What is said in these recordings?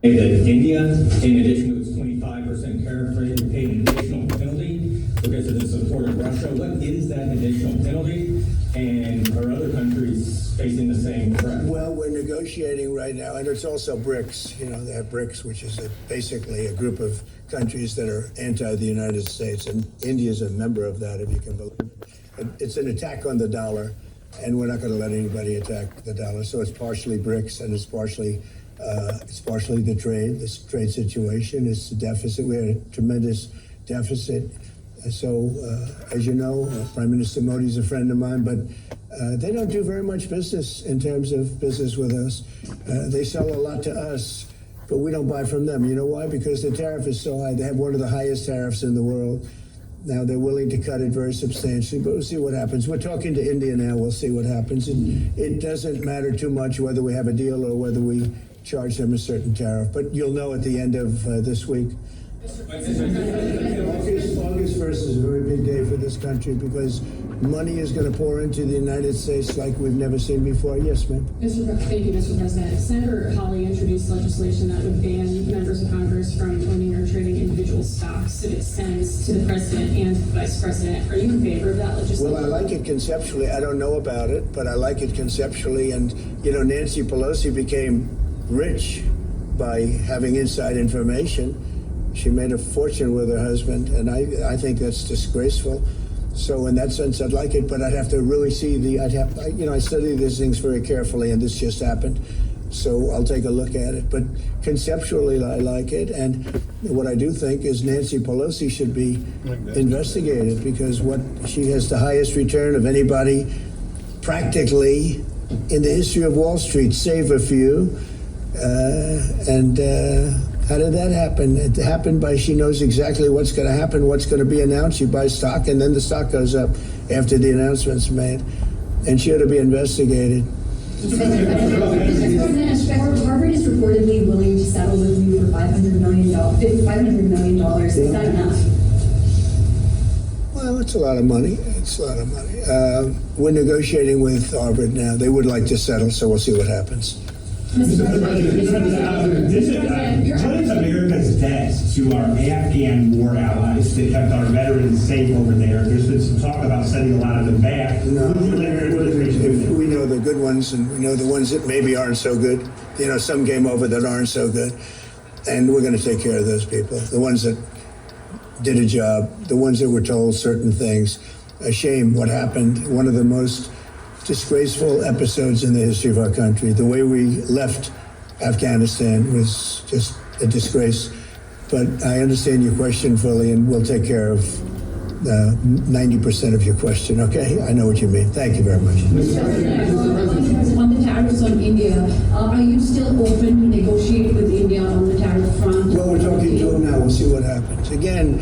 that India, in addition to its 25% tariff rate, paid an additional penalty because of the support of Russia. What is that additional penalty? And are other countries facing the same threat? Well, we're negotiating right now, and it's also BRICS. You know, they have BRICS, which is basically a group of countries that are anti the United States, and India is a member of that, if you can believe it. It's an attack on the dollar, and we're not going to let anybody attack the dollar. So it's partially BRICS, and it's partially the trade. This trade situation is the deficit. We had a tremendous deficit. So, as you know, Prime Minister Modi is a friend of mine, but they don't do very much business in terms of business with us. They sell a lot to us, but we don't buy from them. You know why? Because the tariff is so high. They have one of the highest tariffs in the world. Now, they're willing to cut it very substantially, but we'll see what happens. We're talking to India now. We'll see what happens. It doesn't matter too much whether we have a deal or whether we charge them a certain tariff, but you'll know at the end of this week. August 1st is a very big day for this country because money is going to pour into the United States like we've never seen before. Yes, ma'am. Thank you, Mr. President. Senator Hawley introduced legislation that would ban members of Congress from owning or trading individual stocks. It extends to the president and the vice president. Are you in favor of that legislation? Well, I like it conceptually. I don't know about it, but I like it conceptually. And, you know, Nancy Pelosi became rich by having inside information. She made a fortune with her husband, and I think that's disgraceful. So in that sense, I'd like it, but I'd have to really see I study these things very carefully, and this just happened. So I'll take a look at it. But conceptually, I like it. And what I do think is Nancy Pelosi should be investigated because she has the highest return of anybody practically in the history of Wall Street, save a few. How did that happen? It happened by she knows exactly what's going to happen, what's going to be announced. She buys stock, and then the stock goes up after the announcement's made. And she ought to be investigated. Harvard is reportedly willing to settle with you for $500 million. Is that enough? Well, it's a lot of money. We're negotiating with Harvard now. They would like to settle, so we'll see what happens. What is America's debt to our Afghan war allies that kept our veterans safe over there? There's been some talk about sending a lot of them back. No, we know the good ones, and we know the ones that maybe aren't so good. You know, some came over that aren't so good. And we're going to take care of those people. The ones that did a job, the ones that were told certain things. A shame what happened. One of the most disgraceful episodes in the history of our country. The way we left Afghanistan was just a disgrace. But I understand your question fully, and we'll take care of 90% of your question, okay? I know what you mean. Thank you very much. On the tariffs on India, are you still open to negotiate with India on the tariff front? Well, we're talking to them now. We'll see what happens. Again,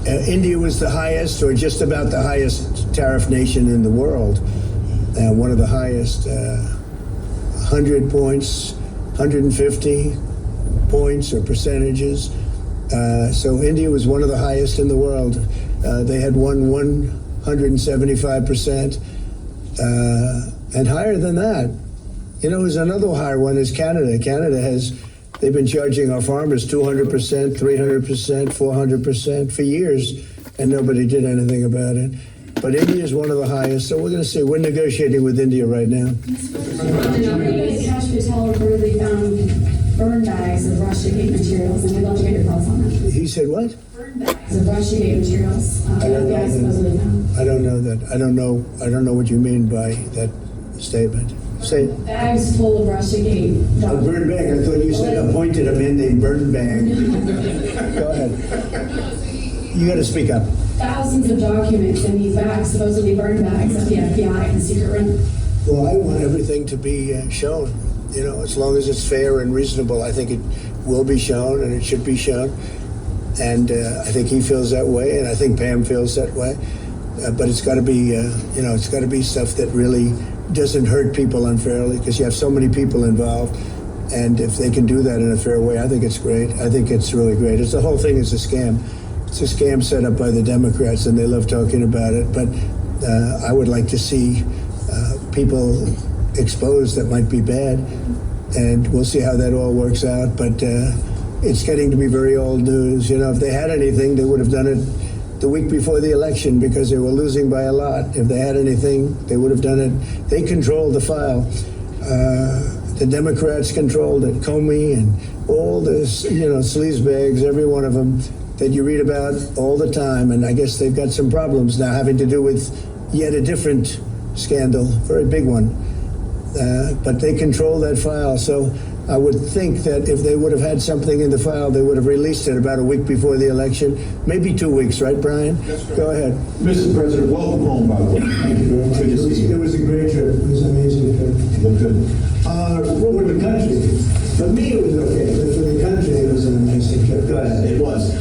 India was the highest, or just about the highest tariff nation in the world. One of the highest, 100 points, 150 points or percentages. So India was one of the highest in the world. They had won 175%, and higher than that. You know, there's another higher one is Canada. They've been charging our farmers 200%, 300%, 400% for years, and nobody did anything about it. But India is one of the highest, so we're going to see. We're negotiating with India right now. Cash Patel reportedly found burn bags of Russiagate materials, and I'd love to get your thoughts on that. He said what? Burn bags of Russiagate materials. I don't know that. I don't know what you mean by that statement. Say bags full of Russiagate. A burn bag. I thought you said appointed a man named Burn Bag. Go ahead. You got to speak up. Thousands of documents in these bags, supposedly burn bags of the FBI and secret room. Well, I want everything to be shown. You know, as long as it's fair and reasonable, I think it will be shown and it should be shown. And I think he feels that way, and I think Pam feels that way. But it's got to be, it's got to be stuff that really doesn't hurt people unfairly, because you have so many people involved. And if they can do that in a fair way, I think it's great. I think it's really great. The whole thing is a scam. It's a scam set up by the Democrats, and they love talking about it. But I would like to see people exposed that might be bad, and we'll see how that all works out. But it's getting to be very old news. You know, if they had anything, they would have done it the week before the election because they were losing by a lot. If they had anything, they would have done it. They controlled the file. The Democrats controlled it. Comey and all this, you know, sleazebags, every one of them that you read about all the time. And I guess they've got some problems now having to do with yet a different scandal, very big one. But they control that file. So I would think that if they would have had something in the file, they would have released it about a week before the election, maybe 2 weeks, right, Brian? Go ahead. Mr. President, welcome home, by the way. Thank you very much. Good to see you. It was a great trip. It was an amazing trip. Look good. For the country. For me, it was okay. But for the country, it was an amazing trip. Go ahead. It was.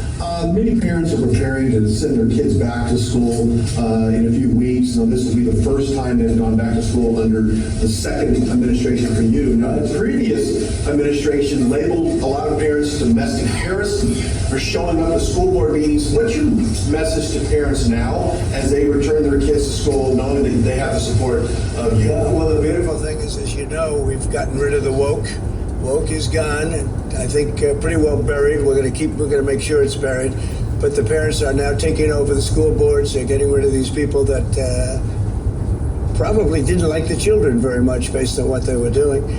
Many parents are preparing to send their kids back to school in a few weeks. Now, this will be the first time they've gone back to school under the second administration for you. Now, the previous administration labeled a lot of parents domestic terrorists for showing up at school board meetings. What's your message to parents now as they return their kids to school, knowing that they have the support of you? Well, the beautiful thing is, as you know, we've gotten rid of the woke. Woke is gone, and I think pretty well buried. We're going to make sure it's buried. But the parents are now taking over the school boards. They're getting rid of these people that probably didn't like the children very much based on what they were doing.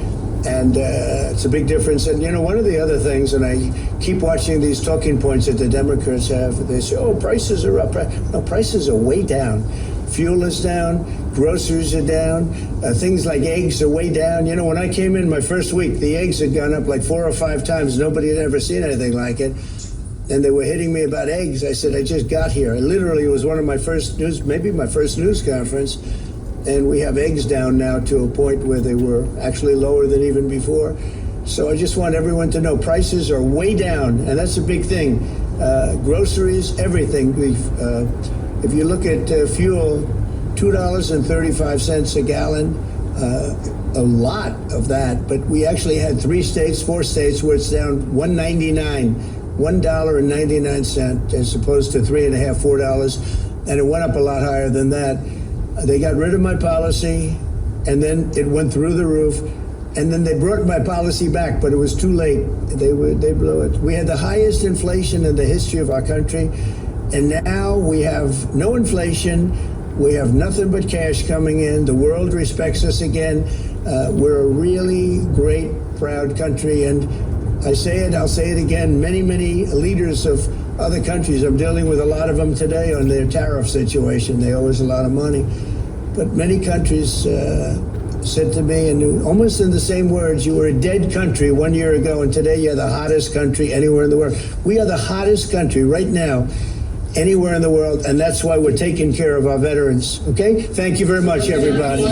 And it's a big difference. And, you know, one of the other things, and I keep watching these talking points that the Democrats have, they say, oh, prices are up. No, prices are way down. Fuel is down, groceries are down, things like eggs are way down. You know, when I came in my first week, the eggs had gone up like 4 or 5 times. Nobody had ever seen anything like it. And they were hitting me about eggs. I said, I just got here. I literally, it was one of my first news, maybe my first news conference. And we have eggs down now to a point where they were actually lower than even before. So I just want everyone to know prices are way down. And that's a big thing. Groceries, everything. If you look at fuel, $2.35 a gallon, a lot of that. But we actually had 4 states where it's down $1.99 as opposed to $3.50, $4, and it went up a lot higher than that. They got rid of my policy, and then it went through the roof, and then they brought my policy back, but it was too late. They blew it. We had the highest inflation in the history of our country. And now we have no inflation. We have nothing but cash coming in. The world respects us again. We're a really great, proud country. And I say it, I'll say it again, many, many leaders of other countries, I'm dealing with a lot of them today on their tariff situation. They owe us a lot of money. But many countries said to me, and almost in the same words, you were a dead country 1 year ago, and today you're the hottest country anywhere in the world. We are the hottest country right now anywhere in the world, and that's why we're taking care of our veterans. Okay? Thank you very much, everybody.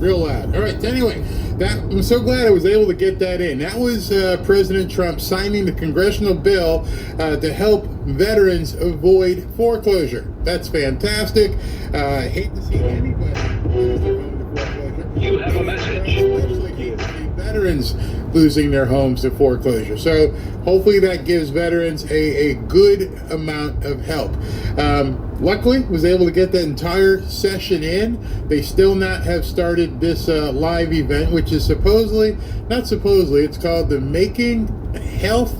Real loud. All right. Anyway, I'm so glad I was able to get that in. That was President Trump signing the congressional bill to help veterans avoid foreclosure. That's fantastic. I hate to see anybody lose their home to foreclosure. You have a message. Especially hate to see veterans losing their homes to foreclosure. So hopefully that gives veterans a good amount of help. Luckily, was able to get the entire session in. They still not have started this live event, which is it's called the Making Health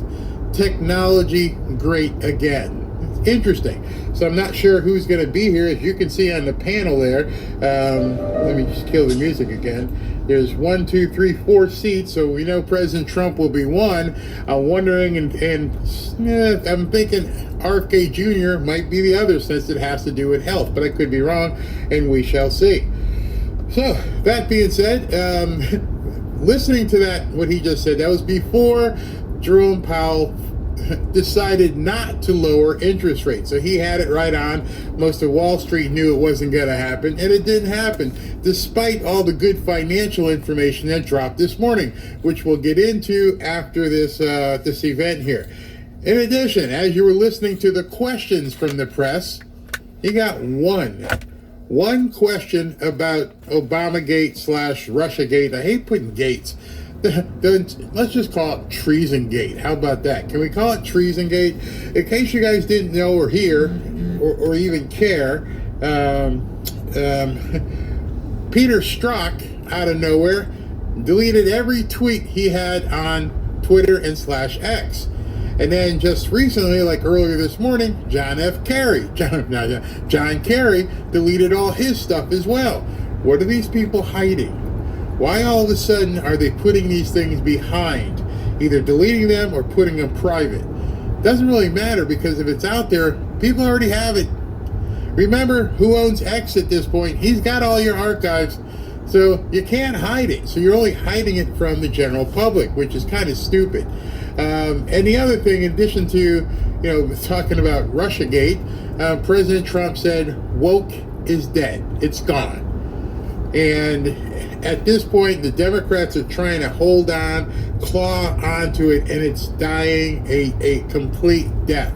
Technology Great Again. It's interesting. So I'm not sure who's going to be here. As you can see on the panel there, let me just kill the music again. There's 1, 2, 3, 4 seats, so we know President Trump will be one. I'm wondering, and I'm thinking RFK Jr. might be the other, since it has to do with health, but I could be wrong, and we shall see. So, that being said, listening to that, what he just said, that was before Jerome Powell decided not to lower interest rates. So he had it right on. Most of Wall Street knew it wasn't going to happen, and it didn't happen, despite all the good financial information that dropped this morning, which we'll get into after this event here. In addition, as you were listening to the questions from the press, you got one question about Obamagate/Russiagate. I hate putting gates. Let's just call it Treasongate. How about that? Can we call it Treasongate? In case you guys didn't know or hear or even care, Peter Strzok, out of nowhere, deleted every tweet he had on Twitter and /X. And then just recently, like earlier this morning, John Kerry deleted all his stuff as well. What are these people hiding? Why all of a sudden are they putting these things behind? Either deleting them or putting them private. Doesn't really matter, because if it's out there, people already have it. Remember who owns X at this point. He's got all your archives, so you can't hide it. So you're only hiding it from the general public, which is kind of stupid. And the other thing, in addition to, talking about Russiagate, President Trump said woke is dead. It's gone. And at this point, the Democrats are trying to hold on, claw onto it, and it's dying a complete death.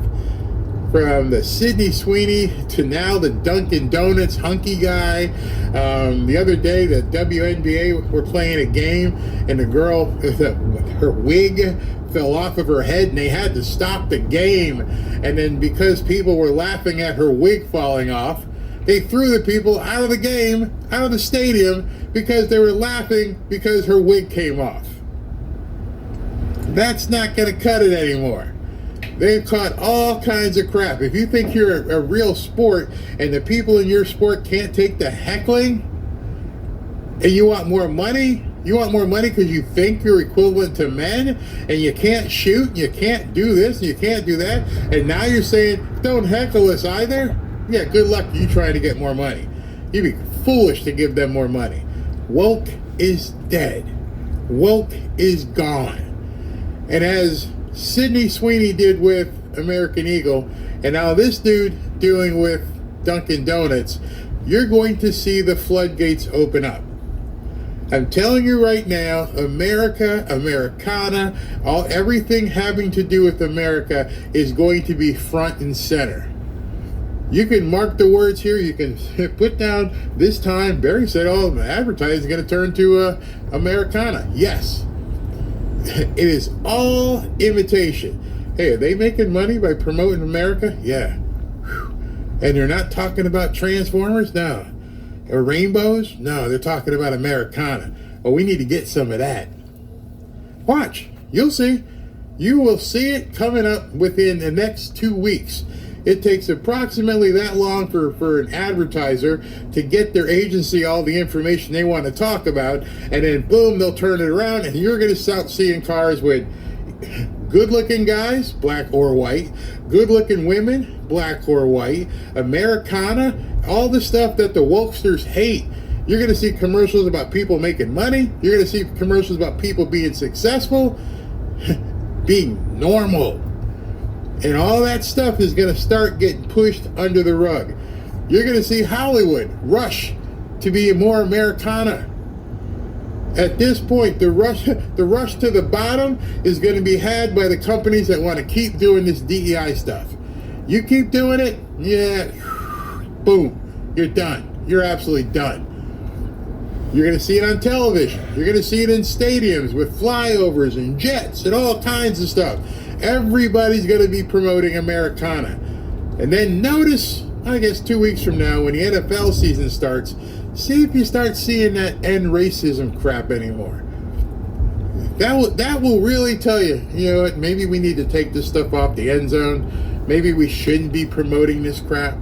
From the Sydney Sweeney to now the Dunkin' Donuts hunky guy. The other day, the WNBA were playing a game, and the girl, her wig fell off of her head, and they had to stop the game. And then because people were laughing at her wig falling off, they threw the people out of the game, out of the stadium, because they were laughing because her wig came off. That's not going to cut it anymore. They've caught all kinds of crap. If you think you're a real sport and the people in your sport can't take the heckling, and you want more money because you think you're equivalent to men, and you can't shoot, and you can't do this, and you can't do that, and now you're saying, don't heckle us either? Yeah, good luck you trying to get more money. You'd be foolish to give them more money. Woke is dead. Woke is gone. And as Sydney Sweeney did with American Eagle, and now this dude doing with Dunkin' Donuts, you're going to see the floodgates open up. I'm telling you right now, America, Americana, everything having to do with America is going to be front and center. You can mark the words here. You can put down this time. Barry said, advertising is going to turn to Americana. Yes. It is all imitation. Hey, are they making money by promoting America? Yeah. And they're not talking about Transformers? No. Or rainbows? No, they're talking about Americana. Well, we need to get some of that. Watch. You'll see. You will see it coming up within the next 2 weeks. It takes approximately that long for an advertiser to get their agency all the information they want to talk about, and then boom, they'll turn it around, and you're going to start seeing cars with good-looking guys, black or white, good-looking women, black or white, Americana, all the stuff that the wokesters hate. You're going to see commercials about people making money. You're going to see commercials about people being successful, being normal. And all that stuff is going to start getting pushed under the rug. You're going to see Hollywood rush to be more Americana. At this point, the rush to the bottom is going to be had by the companies that want to keep doing this DEI stuff. You keep doing it, yeah, boom, you're done. You're absolutely done. You're going to see it on television. You're going to see it in stadiums with flyovers and jets and all kinds of stuff. Everybody's going to be promoting Americana. And then notice, I guess 2 weeks from now, when the NFL season starts, see if you start seeing that end racism crap anymore. That will really tell you, you know what, maybe we need to take this stuff off the end zone. Maybe we shouldn't be promoting this crap.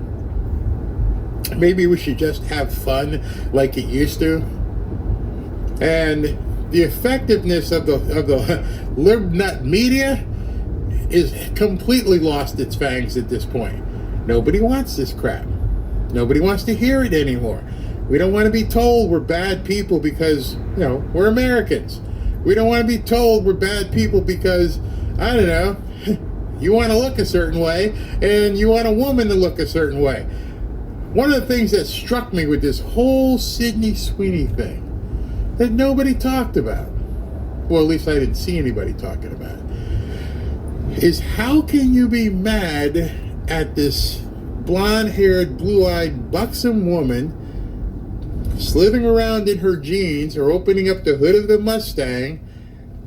Maybe we should just have fun like it used to. And the effectiveness of the LibNut media is completely lost its fangs at this point. Nobody wants this crap. Nobody wants to hear it anymore. We don't want to be told we're bad people because, we're Americans. We don't want to be told we're bad people because, I don't know, you want to look a certain way and you want a woman to look a certain way. One of the things that struck me with this whole Sydney Sweeney thing that nobody talked about, well, at least I didn't see anybody talking about it, is how can you be mad at this blonde-haired, blue-eyed, buxom woman slithering around in her jeans or opening up the hood of the Mustang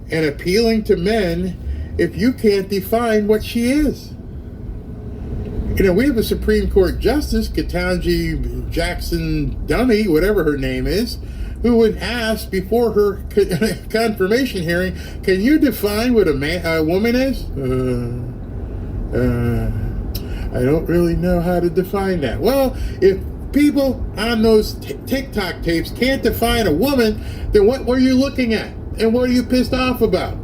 and appealing to men if you can't define what she is? We have a Supreme Court Justice, Ketanji Jackson Dummy, whatever her name is, who would ask before her confirmation hearing, can you define what a woman is? I don't really know how to define that. Well, if people on those TikTok tapes can't define a woman, then what were you looking at? And what are you pissed off about?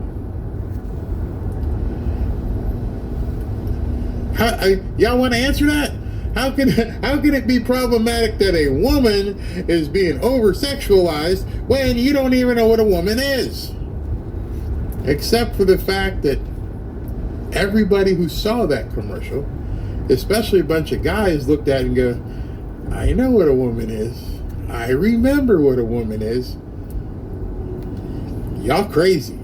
Y'all want to answer that? How can it be problematic that a woman is being over-sexualized when you don't even know what a woman is? Except for the fact that everybody who saw that commercial, especially a bunch of guys, looked at it and go, I know what a woman is. I remember what a woman is. Y'all crazy.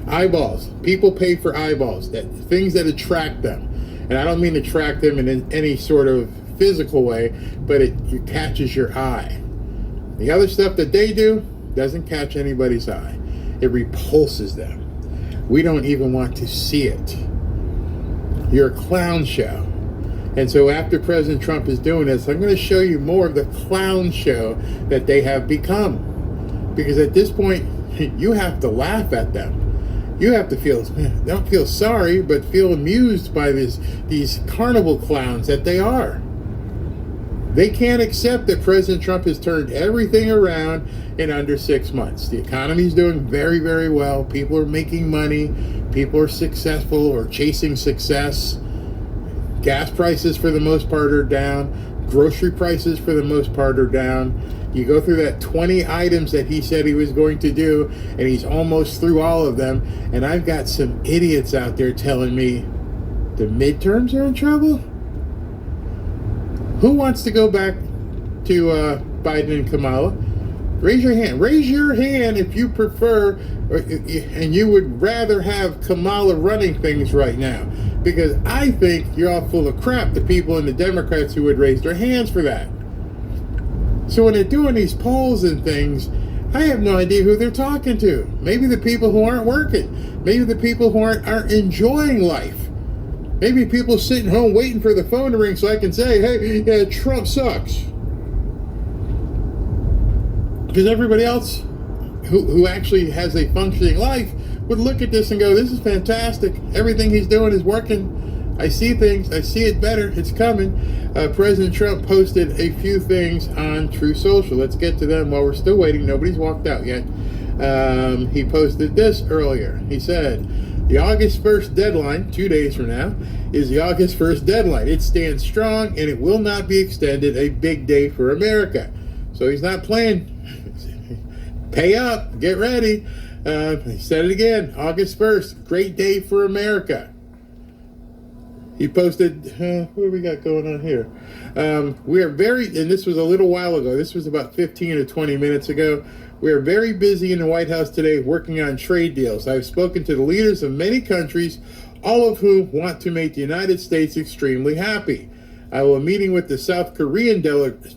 Eyeballs. People pay for eyeballs. Things that attract them. And I don't mean attract them in any sort of physical way, but it catches your eye. The other stuff that they do doesn't catch anybody's eye. It repulses them. We don't even want to see it. You're a clown show. And so after President Trump is doing this, I'm going to show you more of the clown show that they have become. Because at this point, you have to laugh at them. You have to don't feel sorry, but feel amused by these carnival clowns that they are. They can't accept that President Trump has turned everything around in under 6 months. The economy's doing very, very well. People are making money. People are successful or chasing success. Gas prices, for the most part, are down. Grocery prices, for the most part, are down. You go through that 20 items that he said he was going to do, and he's almost through all of them. And I've got some idiots out there telling me the midterms are in trouble. Who wants to go back to Biden and Kamala? Raise your hand. Raise your hand if you prefer, and you would rather have Kamala running things right now. Because I think you're all full of crap, the people in the Democrats who would raise their hands for that. So when they're doing these polls and things, I have no idea who they're talking to. Maybe the people who aren't working. Maybe the people who aren't enjoying life. Maybe people sitting home waiting for the phone to ring so I can say, hey, yeah, Trump sucks. Because everybody else who actually has a functioning life would look at this and go, this is fantastic. Everything he's doing is working. I see things. I see it better. It's coming. President Trump posted a few things on True Social. Let's get to them while we're still waiting. Nobody's walked out yet. He posted this earlier. He said, the August 1st deadline, 2 days from now, is the August 1st deadline. It stands strong and it will not be extended. A big day for America. So he's not playing. Pay up. Get ready. He said it again. August 1st. Great day for America. He posted, what do we got going on here? We are and this was a little while ago. This was about 15 or 20 minutes ago. We are very busy in the White House today working on trade deals. I've spoken to the leaders of many countries, all of whom want to make the United States extremely happy. I will be meeting with the South Korean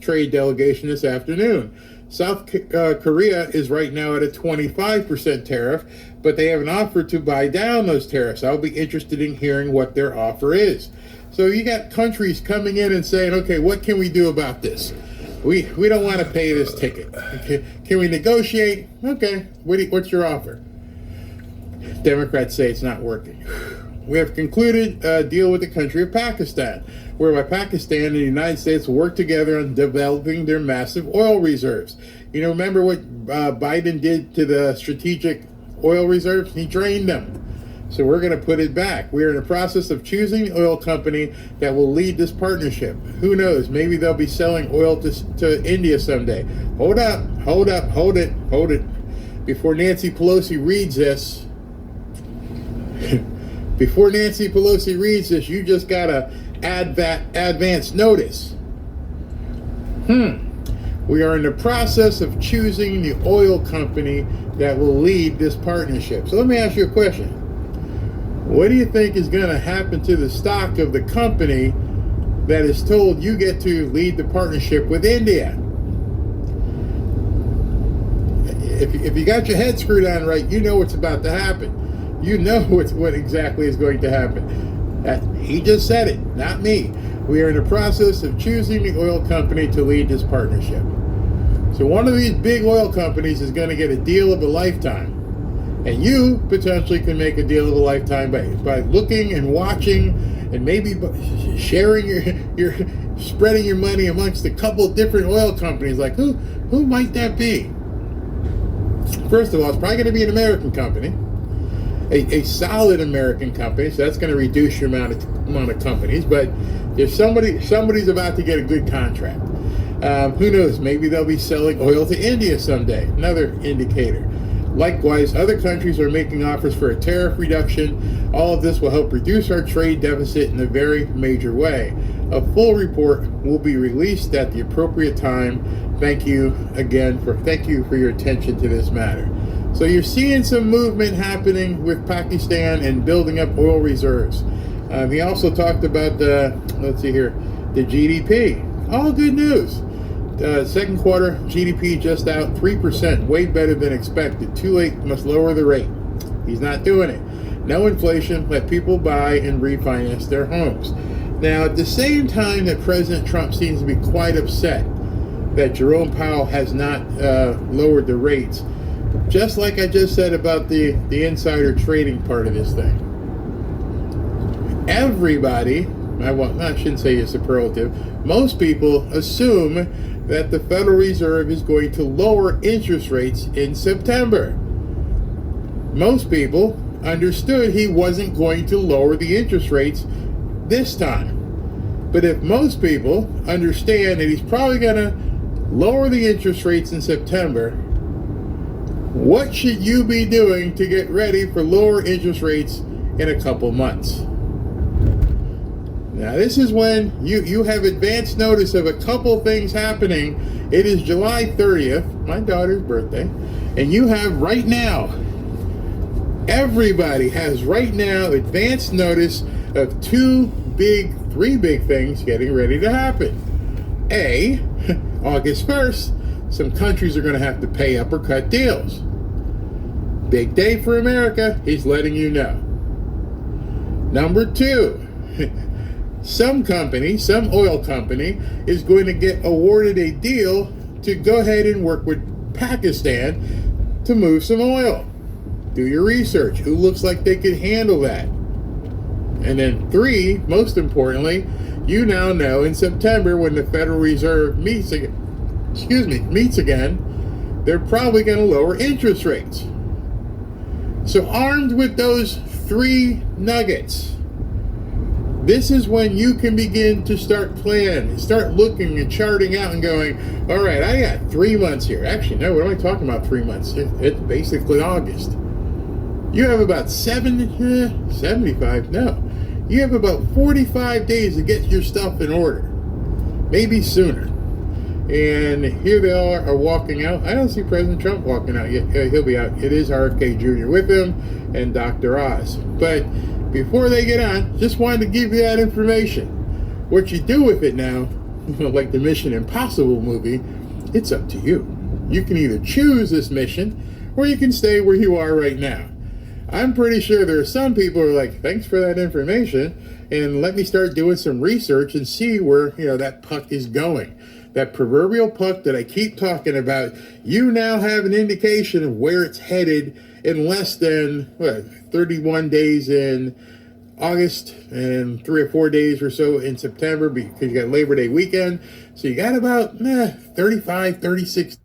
trade delegation this afternoon. South Korea is right now at a 25% tariff, but they have an offer to buy down those tariffs. I'll be interested in hearing what their offer is. So you got countries coming in and saying, okay, what can we do about this? We don't want to pay this ticket. Okay, can we negotiate? Okay, what's your offer? Democrats say it's not working. We have concluded a deal with the country of Pakistan, whereby Pakistan and the United States will work together on developing their massive oil reserves. You know, remember what Biden did to the strategic oil reserves? He drained them. So we're going to put it back. We're in the process of choosing an oil company that will lead this partnership. Who knows? Maybe they'll be selling oil to India someday. Hold it. Before Nancy Pelosi reads this, you just got to add that advance notice. We are in the process of choosing the oil company that will lead this partnership. So let me ask you a question. What do you think is going to happen to the stock of the company that is told you get to lead the partnership with India? If you got your head screwed on right, you know what's about to happen. You know what exactly is going to happen. He just said it, not me. We are in the process of choosing the oil company to lead this partnership. So one of these big oil companies is going to get a deal of a lifetime. And you potentially can make a deal of a lifetime by looking and watching and maybe sharing your spreading your money amongst a couple different oil companies. Like who might that be? First of all, it's probably going to be an American company, a solid American company. So that's going to reduce your amount of companies. But if somebody's about to get a good contract, who knows? Maybe they'll be selling oil to India someday. Another indicator. Likewise, other countries are making offers for a tariff reduction. All of this will help reduce our trade deficit in a very major way. A full report will be released at the appropriate time. Thank you for your attention to this matter. So you're seeing some movement happening with Pakistan and building up oil reserves. He also talked about the GDP. All good news. Second quarter GDP just out 3%, way better than expected. Too late, must lower the rate. He's not doing it. No inflation, let people buy and refinance their homes. Now, at the same time that President Trump seems to be quite upset that Jerome Powell has not lowered the rates, just like I just said about the insider trading part of this thing. Everybody, I shouldn't say a superlative, most people assume that the Federal Reserve is going to lower interest rates in September. Most people understood he wasn't going to lower the interest rates this time. But if most people understand that he's probably going to lower the interest rates in September, what should you be doing to get ready for lower interest rates in a couple months? Now, this is when you have advance notice of a couple things happening. It is July 30th, my daughter's birthday, and you have right now, everybody has right now advance notice of three big things getting ready to happen. August 1st, some countries are going to have to pay up or cut deals. Big day for America, he's letting you know. Number 2, some oil company is going to get awarded a deal to go ahead and work with Pakistan to move some oil. Do your research. Who looks like they could handle that? And then 3, most importantly, you now know in September when the Federal Reserve meets again, they're probably going to lower interest rates. So armed with those 3 nuggets, this is when you can begin to start planning, start looking and charting out and going, all right, I got 3 months here. Actually, no, what am I talking about 3 months? It's basically August. You have about 75, no. You have about 45 days to get your stuff in order. Maybe sooner. And here they are walking out. I don't see President Trump walking out yet. He'll be out. It is RFK Jr. with him and Dr. Oz. But before they get on, just wanted to give you that information. What you do with it now, like the Mission Impossible movie, it's up to you. You can either choose this mission or you can stay where you are right now. I'm pretty sure there are some people who are like, thanks for that information, and let me start doing some research and see where that puck is going. That proverbial puck that I keep talking about, you now have an indication of where it's headed in less than 31 days in August and 3 or 4 days or so in September, because you got Labor Day weekend. So you got about 35, 36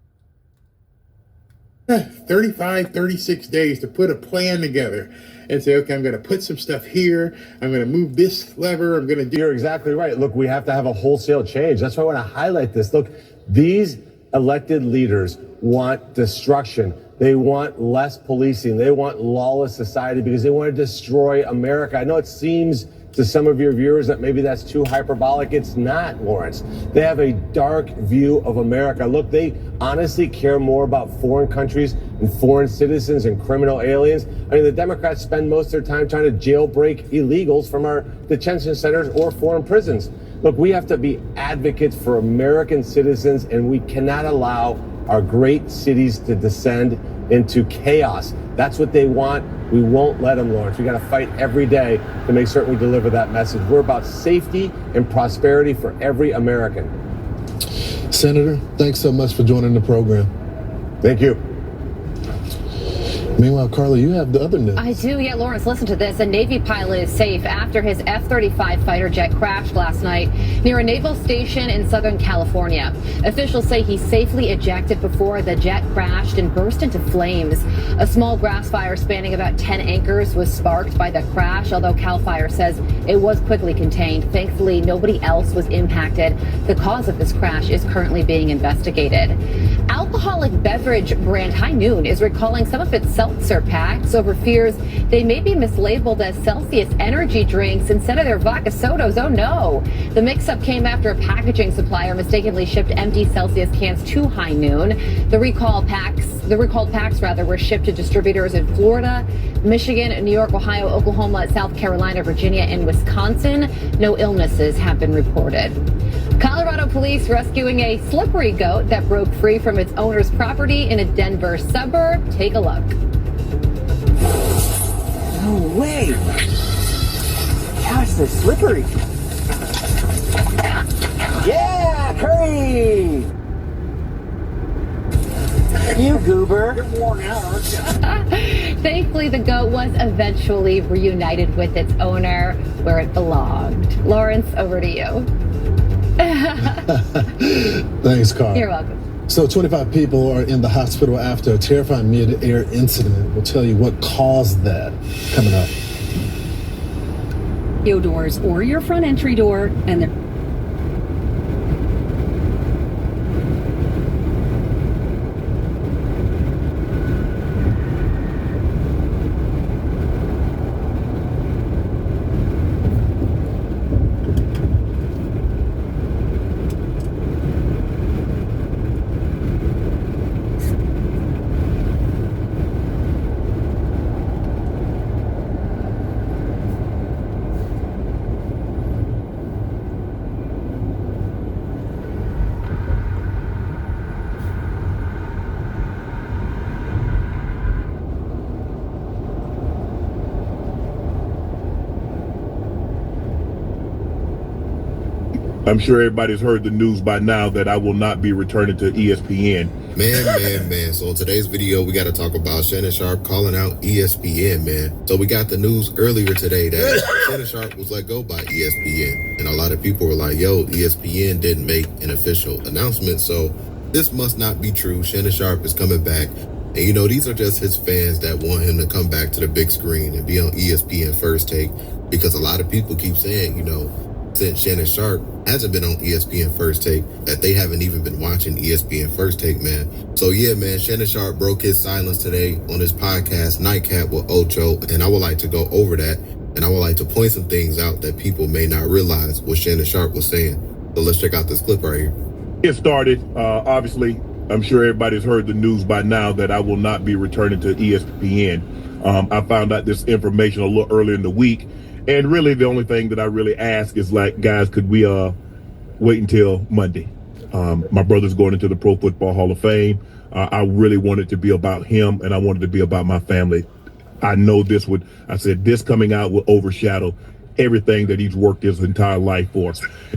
days to put a plan together and say, okay, I'm going to put some stuff here. I'm going to move this lever. I'm going to do. You're exactly right. Look, we have to have a wholesale change. That's why I want to highlight this. Look, these elected leaders want destruction. They want less policing. They want lawless society because they want to destroy America. I know it seems to some of your viewers that maybe that's too hyperbolic. It's not, Lawrence. They have a dark view of America. Look, they honestly care more about foreign countries and foreign citizens and criminal aliens. I mean, the Democrats spend most of their time trying to jailbreak illegals from our detention centers or foreign prisons. Look, we have to be advocates for American citizens, and we cannot allow our great cities to descend into chaos. That's what they want. We won't let them, Lawrence. We got to fight every day to make certain we deliver that message. We're about safety and prosperity for every American. Senator, thanks so much for joining the program. Thank you. Meanwhile, Carla, you have the other news. I do, yeah, Lawrence, listen to this. A Navy pilot is safe after his F-35 fighter jet crashed last night near a naval station in Southern California. Officials say he safely ejected before the jet crashed and burst into flames. A small grass fire spanning about 10 acres was sparked by the crash, although CAL FIRE says it was quickly contained. Thankfully, nobody else was impacted. The cause of this crash is currently being investigated. Alcoholic beverage brand High Noon is recalling some of its seltzer packs over fears they may be mislabeled as Celsius energy drinks instead of their vodka sodas. Oh no. The mix-up came after a packaging supplier mistakenly shipped empty Celsius cans to High Noon. The recalled packs were shipped to distributors in Florida, Michigan, New York, Ohio, Oklahoma, South Carolina, Virginia, and Wisconsin. No illnesses have been reported. Colorado police rescuing a slippery goat that broke free from its owner's property in a Denver suburb. Take a look. No way. Gosh, they're slippery. Yeah, Curry! You goober. You're worn out, aren't you? Thankfully, the goat was eventually reunited with its owner where it belonged. Lawrence, over to you. Thanks, Carl. You're welcome. So 25 people are in the hospital after a terrifying mid-air incident. We'll tell you what caused that coming up. Your doors or your front entry door, and they're I'm sure everybody's heard the news by now that I will not be returning to ESPN. Man. So in today's video, we got to talk about Shannon Sharpe calling out ESPN, man. So we got the news earlier today that Shannon Sharpe was let go by ESPN. And a lot of people were like, yo, ESPN didn't make an official announcement. So this must not be true. Shannon Sharpe is coming back. And, you know, these are just his fans that want him to come back to the big screen and be on ESPN First Take. Because a lot of people keep saying, you know, since Shannon Sharpe hasn't been on ESPN First Take, that they haven't even been watching ESPN First Take, man. So yeah, man, Shannon Sharpe broke his silence today on his podcast, Nightcap with Ocho, and I would like to go over that, and I would like to point some things out that people may not realize what Shannon Sharpe was saying. So let's check out this clip right here. It started, obviously, I'm sure everybody's heard the news by now that I will not be returning to ESPN. I found out this information a little earlier in the week. And really, the only thing that I really ask is, like, guys, could we wait until Monday? My brother's going into the Pro Football Hall of Fame. I really wanted to be about him, and I wanted to be about my family. I know this coming out will overshadow everything that he's worked his entire life for.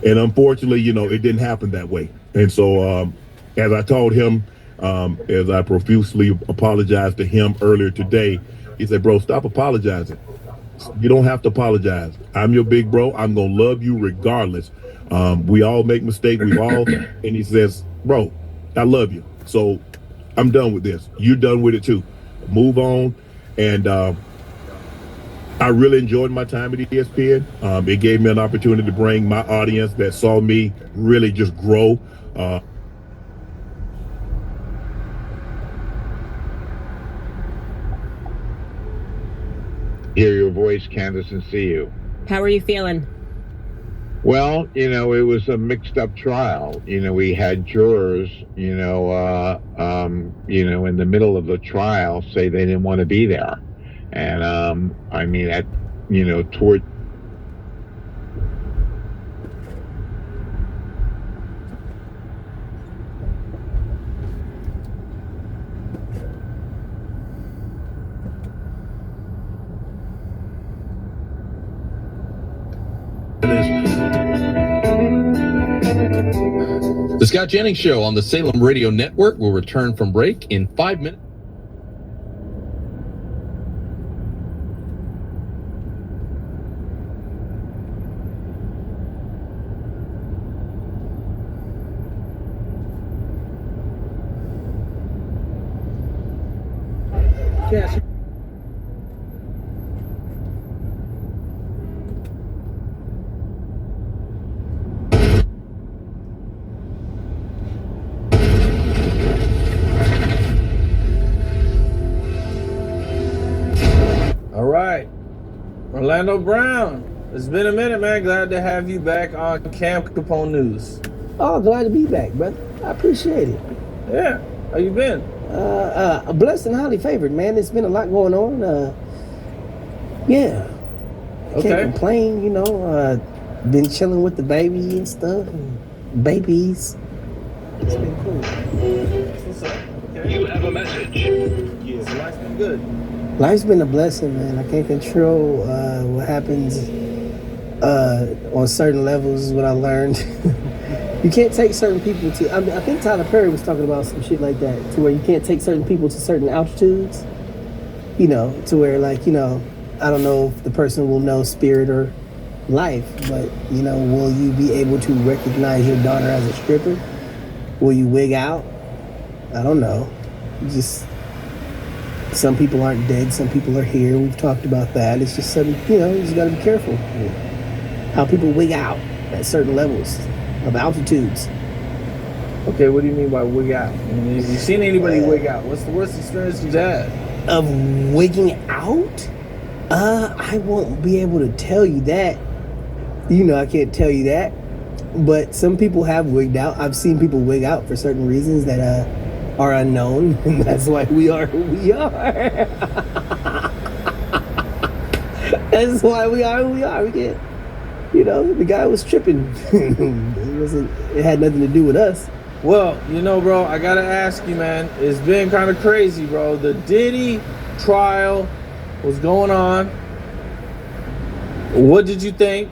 And unfortunately, you know, it didn't happen that way. And so as I told him, as I profusely apologized to him earlier today, he said, bro, stop apologizing. You don't have to apologize. I'm your big bro. I'm going to love you regardless. We all make mistakes. And he says, bro, I love you. So I'm done with this. You're done with it too. Move on. And I really enjoyed my time at ESPN. It gave me an opportunity to bring my audience that saw me really just grow. Hear your voice, canvas, and see you. How are you feeling? Well, you know, it was a mixed up trial. You know, we had jurors, in the middle of the trial say they didn't want to be there. And, toward The Scott Jennings Show on the Salem Radio Network will return from break in 5 minutes. Yes. All right, Orlando Brown. It's been a minute, man. Glad to have you back on Cam Capone News. Oh, glad to be back, brother. I appreciate it. Yeah, how you been? Blessed and highly favored, man. There's been a lot going on. Yeah. Okay. Can't complain, you know. Been chilling with the baby and stuff. And babies. It's been cool. What's up? Okay. You have a message. Yeah, so life's been good. Life's been a blessing, man. I can't control what happens on certain levels is what I learned. You can't take certain people to, I think Tyler Perry was talking about some shit like that, to where you can't take certain people to certain altitudes, you know, to where, like, you know, I don't know if the person will know spirit or life, but, you know, will you be able to recognize your daughter as a stripper? Will you wig out? I don't know. Just, some people aren't dead, some people are here. We've talked about that. It's just something, you know, you just gotta be careful how people wig out at certain levels of altitudes. Okay, what do you mean by wig out? I mean, have you seen anybody wig out? What's the worst experience you've had? Of wigging out? I won't be able to tell you that. You know, I can't tell you that. But some people have wigged out. I've seen people wig out for certain reasons that are unknown, and that's why we are who we are. That's why we are who we are. We get, you know, the guy was tripping. It had nothing to do with us. Well, you know, bro, I gotta ask you, man. It's been kind of crazy, bro. The Diddy trial was going on. What did you think?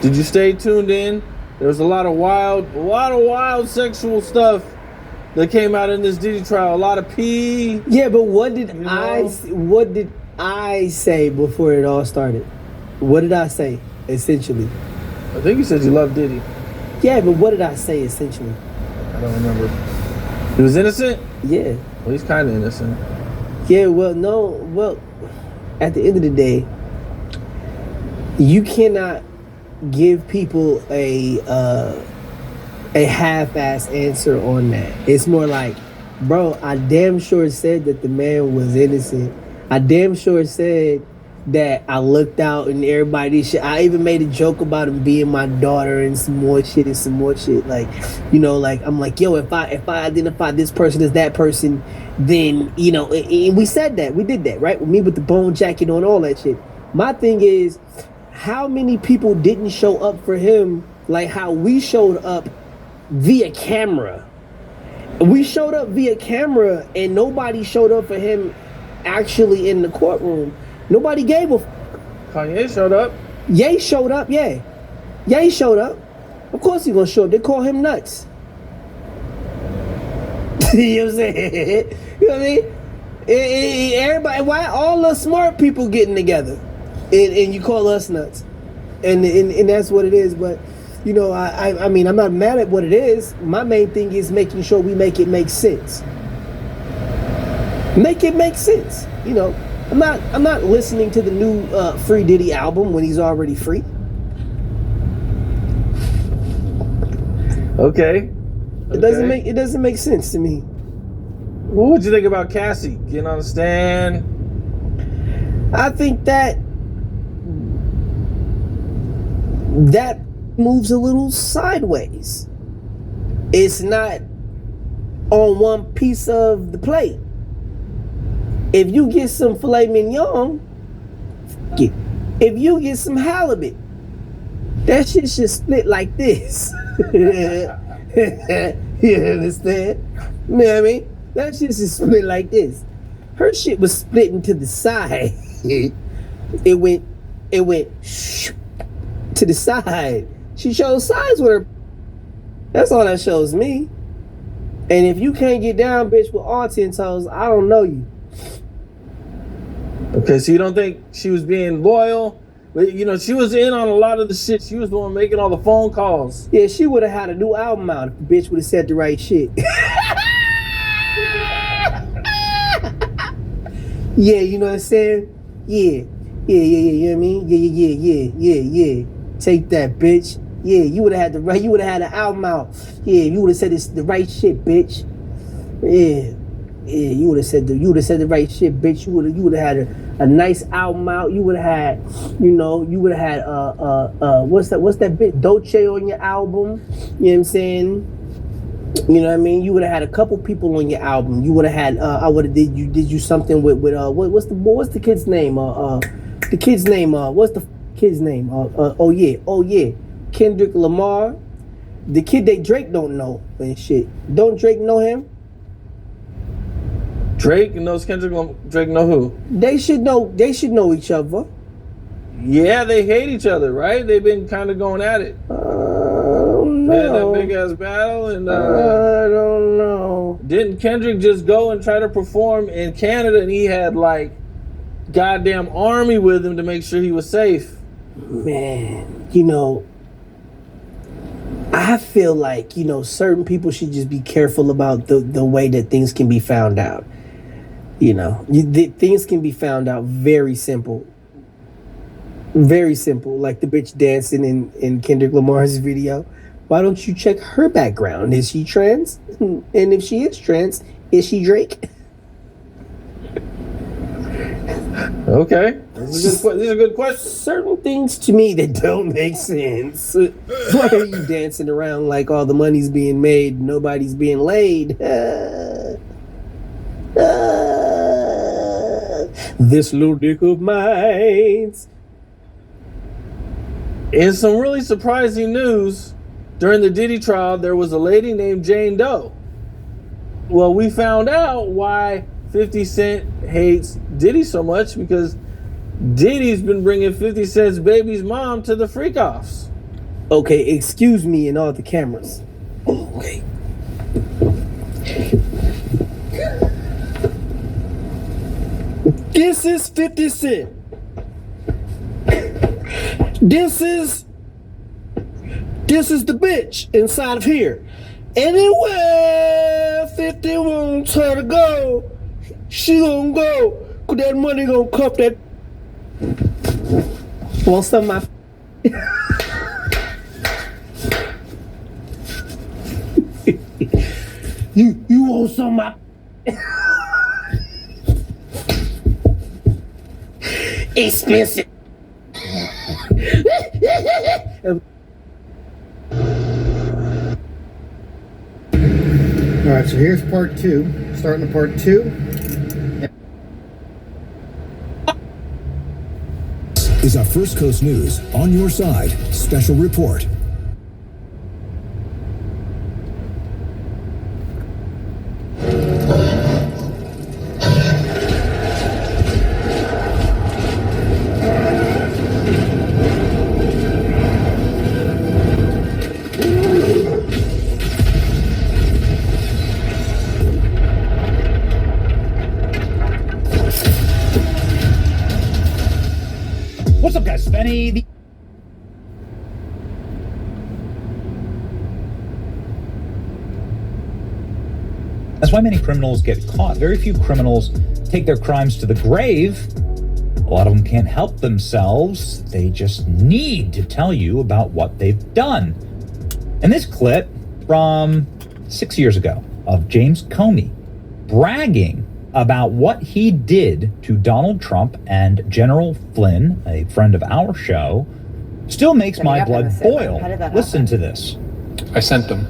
Did you stay tuned in? There was a lot of wild sexual stuff that came out in this Diddy trial. A lot of pee. Yeah, but what did I say before it all started? What did I say, essentially? I think you said you love Diddy. Yeah, but what did I say, essentially? I don't remember. He was innocent? Yeah. Well, he's kind of innocent. Yeah, well, no. Well, at the end of the day, you cannot give people a half-ass answer on that. It's more like, bro, I damn sure said that the man was innocent. I damn sure said that I looked out and everybody shit. I even made a joke about him being my daughter and some more shit. Like, you know, like, I'm like, yo, if I identify this person as that person, then, you know, and we said that. We did that, right? With me with the bone jacket on, all that shit. My thing is, how many people didn't show up for him like how we showed up via camera? We showed up via camera and nobody showed up for him actually in the courtroom. Nobody gave a f. Kanye showed up. Ye showed up, yeah. Ye showed up. Of course he gonna show up. They call him nuts. You know what I'm saying? You know what I mean? Everybody, why all the smart people getting together and you call us nuts? And that's what it is. But, you know, I mean, I'm not mad at what it is. My main thing is making sure we make it make sense. Make it make sense. You know, I'm not listening to the new Free Diddy album when he's already free. Okay. It doesn't make sense to me. What would you think about Cassie getting on the stand? I think that moves a little sideways. It's not on one piece of the plate. If you get some filet mignon, fuck it. If you get some halibut, that shit should split like this. You understand? You know what I mean? That shit should split like this. Her shit was splitting to the side. It went to the side. She showed sides with her. That's all that shows me. And if you can't get down, bitch, with all 10 toes, I don't know you. Okay, so you don't think she was being loyal? But, you know, she was in on a lot of the shit. She was the one making all the phone calls. Yeah, she would have had a new album out if the bitch would have said the right shit. Yeah, you know what I'm saying? Yeah, you know what I mean? Yeah. Take that, bitch. Yeah, you would have had an album out. Yeah, you would have said the right shit, bitch. Yeah, you would have said the right shit, bitch. You would have had a nice album out. You would have had, what's that bitch? Dolce on your album. You know what I'm saying? You know what I mean? You would have had a couple people on your album. You would have had did you something with what's the kid's name? What's the kid's name? Oh yeah. Kendrick Lamar. The kid that Drake don't know and shit. Don't Drake know him? Drake knows Kendrick. Drake know who? They should know each other. Yeah, they hate each other, right? They've been kind of going at it. No. They had that big ass battle, and I don't know. Didn't Kendrick just go and try to perform in Canada, and he had like goddamn army with him to make sure he was safe? Man, you know, I feel like, you know, certain people should just be careful about the way that things can be found out. You know, things can be found out very simple. Very simple, like the bitch dancing in Kendrick Lamar's video. Why don't you check her background? Is she trans? And if she is trans, is she Drake? Okay, these are good questions. Certain things to me that don't make sense. Why are you dancing around like all the money's being made, nobody's being laid? This little dick of mine. In some really surprising news, during the Diddy trial, there was a lady named Jane Doe. Well, we found out why 50 Cent hates Diddy so much, because Diddy's been bringing 50 Cent's baby's mom to the freak-offs. Okay, excuse me and all the cameras. Okay. This is 50 Cent. This is the bitch inside of here. Anywhere 50 wants her to go, she gonna go. Cause that money gonna cuff that. Want some of my You want some of my expensive. All right, so here's part 2. Starting to part 2. Is our First Coast News on your side special report. What's up, guys? Spenny. That's why many criminals get caught. Very few criminals take their crimes to the grave. A lot of them can't help themselves. They just need to tell you about what they've done. And this clip from 6 years ago of James Comey bragging about what he did to Donald Trump and General Flynn, a friend of our show, still makes my blood boil. Listen to this. I sent them.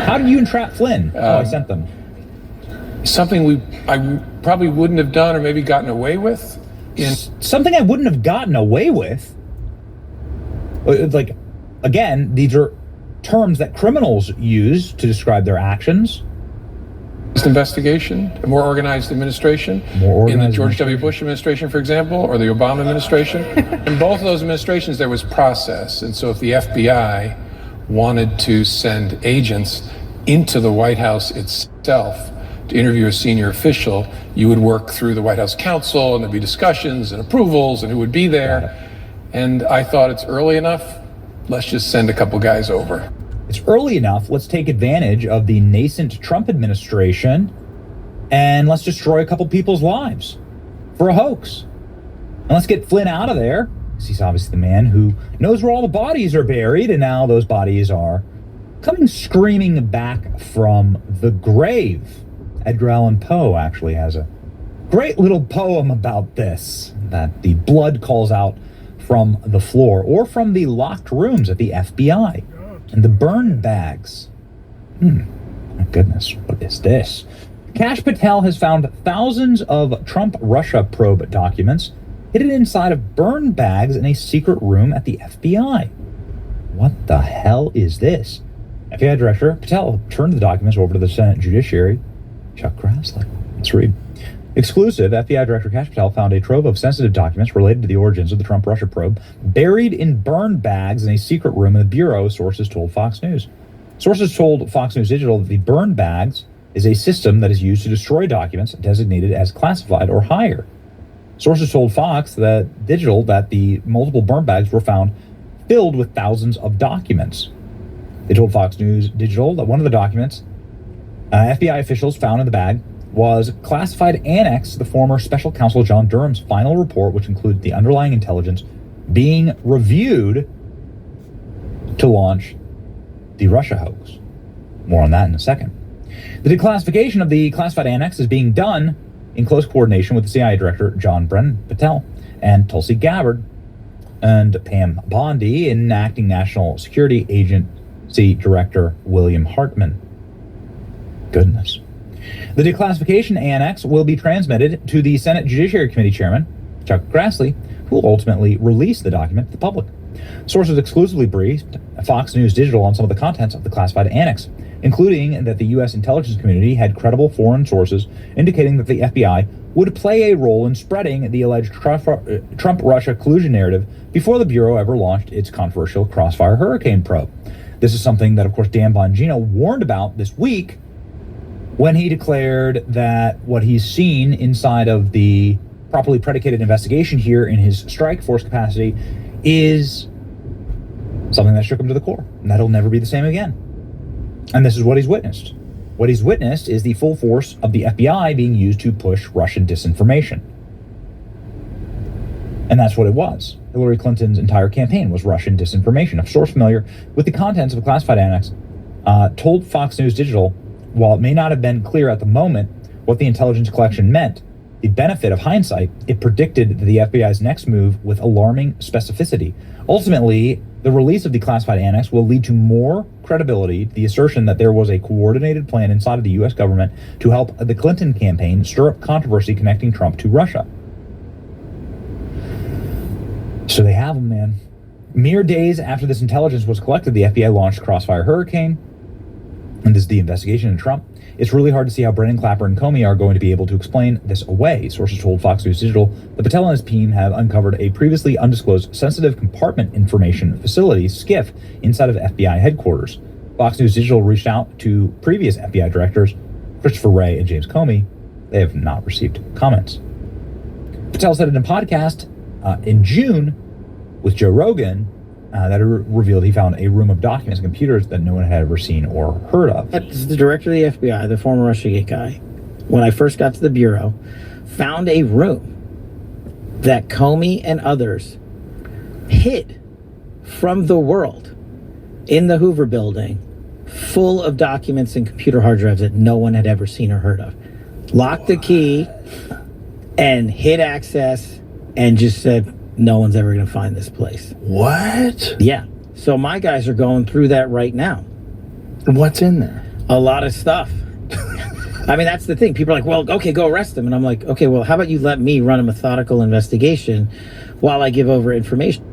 How did you entrap Flynn? I sent them. Something I probably wouldn't have done or maybe gotten away with. Something I wouldn't have gotten away with? Like, again, these are terms that criminals use to describe their actions. Investigation, a more organized administration, in the George W. Bush administration, for example, or the Obama administration. In both of those administrations, there was process. And so if the FBI wanted to send agents into the White House itself to interview a senior official, you would work through the White House counsel and there'd be discussions and approvals and who would be there. And I thought it's early enough. Let's just send a couple guys over. It's early enough. Let's take advantage of the nascent Trump administration and let's destroy a couple people's lives for a hoax. And let's get Flynn out of there. He's obviously the man who knows where all the bodies are buried, and now those bodies are coming screaming back from the grave. Edgar Allan Poe actually has a great little poem about this, that the blood calls out from the floor or from the locked rooms at the FBI and the burn bags. My goodness, what is this? Kash Patel has found thousands of Trump-Russia probe documents hidden inside of burn bags in a secret room at the FBI. What the hell is this? FBI Director Patel turned the documents over to the Senate Judiciary, Chuck Grassley. Let's read. Exclusive, FBI Director Kash Patel found a trove of sensitive documents related to the origins of the Trump-Russia probe buried in burn bags in a secret room in the Bureau, sources told Fox News. Sources told Fox News Digital that the burn bags is a system that is used to destroy documents designated as classified or higher. Sources told Fox Digital that the multiple burn bags were found filled with thousands of documents. They told Fox News Digital that one of the documents FBI officials found in the bag was classified annex to the former special counsel John Durham's final report, which included the underlying intelligence being reviewed to launch the Russia hoax. More on that in a second. The declassification of the classified annex is being done in close coordination with the CIA Director John Brennan Patel and Tulsi Gabbard and Pam Bondi and Acting National Security Agency Director William Hartman. Goodness. The declassification annex will be transmitted to the Senate Judiciary Committee Chairman, Chuck Grassley, who will ultimately release the document to the public. Sources exclusively briefed Fox News Digital on some of the contents of the classified annex, including that the U.S. intelligence community had credible foreign sources indicating that the FBI would play a role in spreading the alleged Trump-Russia collusion narrative before the Bureau ever launched its controversial Crossfire Hurricane probe. This is something that, of course, Dan Bongino warned about this week when he declared that what he's seen inside of the properly predicated investigation here in his strike force capacity is something that shook him to the core, and that'll never be the same again. And this is what he's witnessed. What he's witnessed is the full force of the FBI being used to push Russian disinformation. And that's what it was. Hillary Clinton's entire campaign was Russian disinformation. A source familiar with the contents of a classified annex told Fox News Digital, while it may not have been clear at the moment what the intelligence collection meant, the benefit of hindsight, it predicted the FBI's next move with alarming specificity. Ultimately, the release of the classified annex will lead to more credibility to the assertion that there was a coordinated plan inside of the U.S. government to help the Clinton campaign stir up controversy connecting Trump to Russia. So they have him, man. Mere days after this intelligence was collected, the FBI launched Crossfire Hurricane, and this is the investigation into Trump. It's really hard to see how Brennan, Clapper, and Comey are going to be able to explain this away. Sources told Fox News Digital that Patel and his team have uncovered a previously undisclosed sensitive compartment information facility, SCIF, inside of FBI headquarters. Fox News Digital reached out to previous FBI directors, Christopher Wray and James Comey. They have not received comments. Patel said in a podcast in June with Joe Rogan that revealed he found a room of documents and computers that no one had ever seen or heard of. That's the director of the FBI, the former Russiagate guy, when I first got to the Bureau, found a room that Comey and others hid from the world in the Hoover Building, full of documents and computer hard drives that no one had ever seen or heard of. Locked the key and hid access and just said, no one's ever going to find this place. What? Yeah. So my guys are going through that right now. What's in there? A lot of stuff. I mean, that's the thing. People are like, well, okay, go arrest them. And I'm like, okay, well, how about you let me run a methodical investigation while I give over information?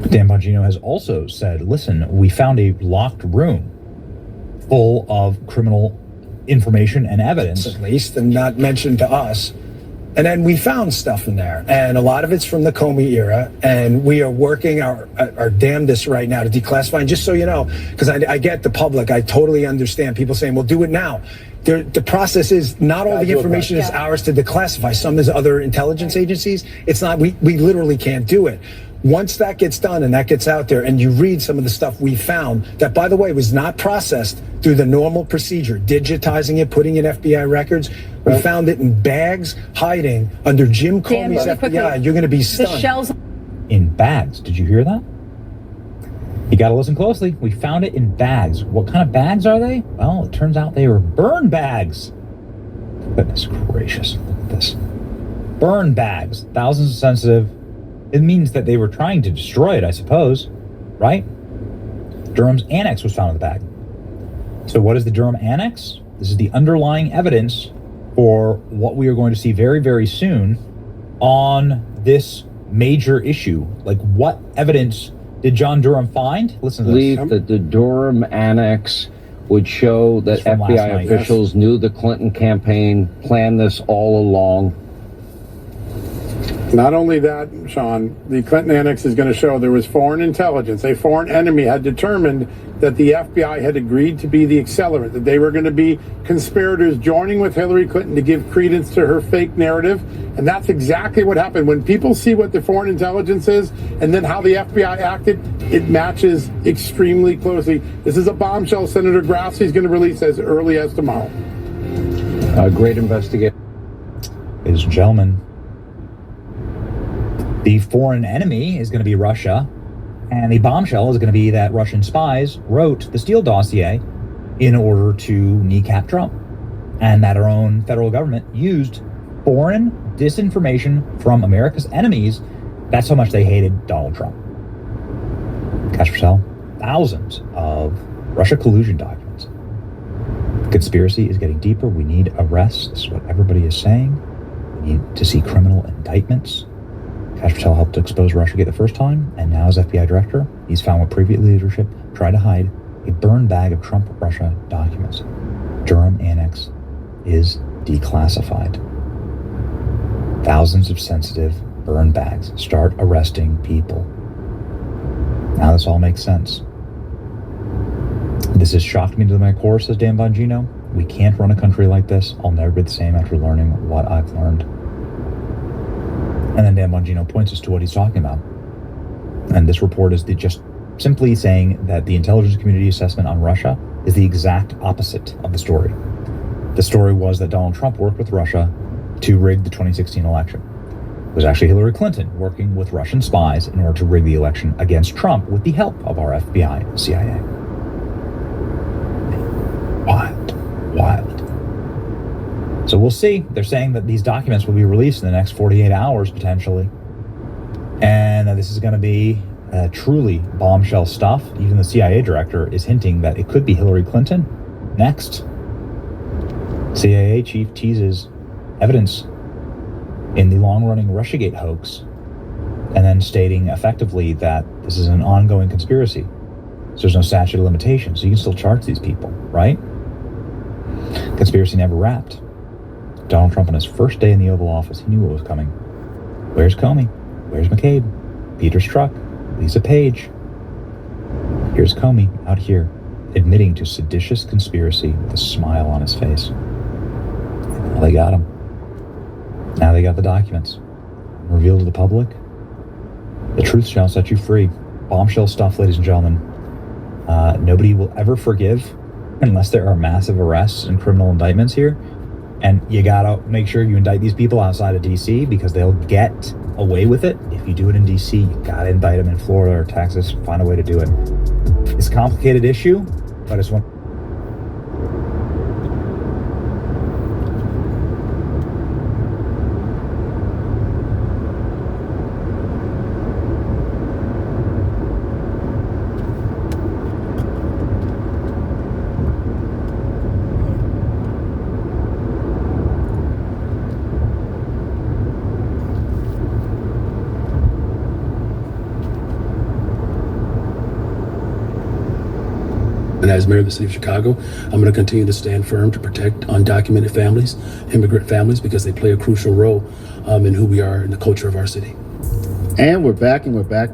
Dan Bongino has also said, listen, we found a locked room full of criminal information and evidence. At least, and not mentioned to us. And then we found stuff in there, and a lot of it's from the Comey era, and we are working our damnedest right now to declassify. And just so you know, because I get the public, I totally understand people saying, well, do it now. The process is not all the information is ours to declassify. Some is other intelligence agencies. It's not, we literally can't do it. Once that gets done and that gets out there and you read some of the stuff we found that, by the way, was not processed through the normal procedure, digitizing it, putting in FBI records. We found it in bags hiding under Jim Comey's FBI. You're going to be stunned. The shells In bags. Did you hear that? You got to listen closely. We found it in bags. What kind of bags are they? Well, it turns out they were burn bags. Goodness gracious. Look at this. Burn bags. Thousands of sensitive. It means that they were trying to destroy it, I suppose. Right? Durham's annex was found in the bag. So what is the Durham annex? This is the underlying evidence for what we are going to see very, very soon on this major issue. Like, what evidence did John Durham find? Listen to this. Believe that the Durham annex would show that FBI officials knew the Clinton campaign planned this all along. Not only that, Sean, the Clinton annex is going to show there was foreign intelligence. A foreign enemy had determined that the FBI had agreed to be the accelerant, that they were going to be conspirators joining with Hillary Clinton to give credence to her fake narrative. And that's exactly what happened. When people see what the foreign intelligence is and then how the FBI acted, it matches extremely closely. This is a bombshell Senator Grassley is going to release as early as tomorrow. Great investigation. Ladies and gentlemen, the foreign enemy is going to be Russia, and the bombshell is going to be that Russian spies wrote the Steele dossier in order to kneecap Trump, and that our own federal government used foreign disinformation from America's enemies. That's how much they hated Donald Trump. Cash Patel, thousands of Russia collusion documents. The conspiracy is getting deeper. We need arrests. This is what everybody is saying. We need to see criminal indictments. Kash Patel helped to expose Russiagate the first time, and now as FBI director, he's found what previous leadership tried to hide, a burn bag of Trump-Russia documents. Durham Annex is declassified. Thousands of sensitive burn bags. Start arresting people. Now this all makes sense. This has shocked me to my core, says Dan Bongino. We can't run a country like this. I'll never be the same after learning what I've learned. And then Dan Bongino points us to what he's talking about. And this report is just simply saying that the intelligence community assessment on Russia is the exact opposite of the story. The story was that Donald Trump worked with Russia to rig the 2016 election. It was actually Hillary Clinton working with Russian spies in order to rig the election against Trump with the help of our FBI and CIA. Wild. So we'll see. They're saying that these documents will be released in the next 48 hours, potentially. And this is going to be truly bombshell stuff. Even the CIA director is hinting that it could be Hillary Clinton next. CIA chief teases evidence in the long-running Russiagate hoax, and then stating effectively that this is an ongoing conspiracy. So there's no statute of limitations, so you can still charge these people, right? Conspiracy never wrapped. Donald Trump on his first day in the Oval Office, he knew what was coming. Where's Comey? Where's McCabe? Peter Strzok? Lisa Page? Here's Comey out here, admitting to seditious conspiracy with a smile on his face. Well, they got him. Now they got the documents. Revealed to the public. The truth shall set you free. Bombshell stuff, ladies and gentlemen. Nobody will ever forgive unless there are massive arrests and criminal indictments here. And you gotta make sure you indict these people outside of DC because they'll get away with it. If you do it in DC, you gotta indict them in Florida or Texas. Find a way to do it. It's a complicated issue, but it's one. And as mayor of the city of Chicago, I'm going to continue to stand firm to protect undocumented families, immigrant families, because they play a crucial role in who we are and the culture of our city. And we're back,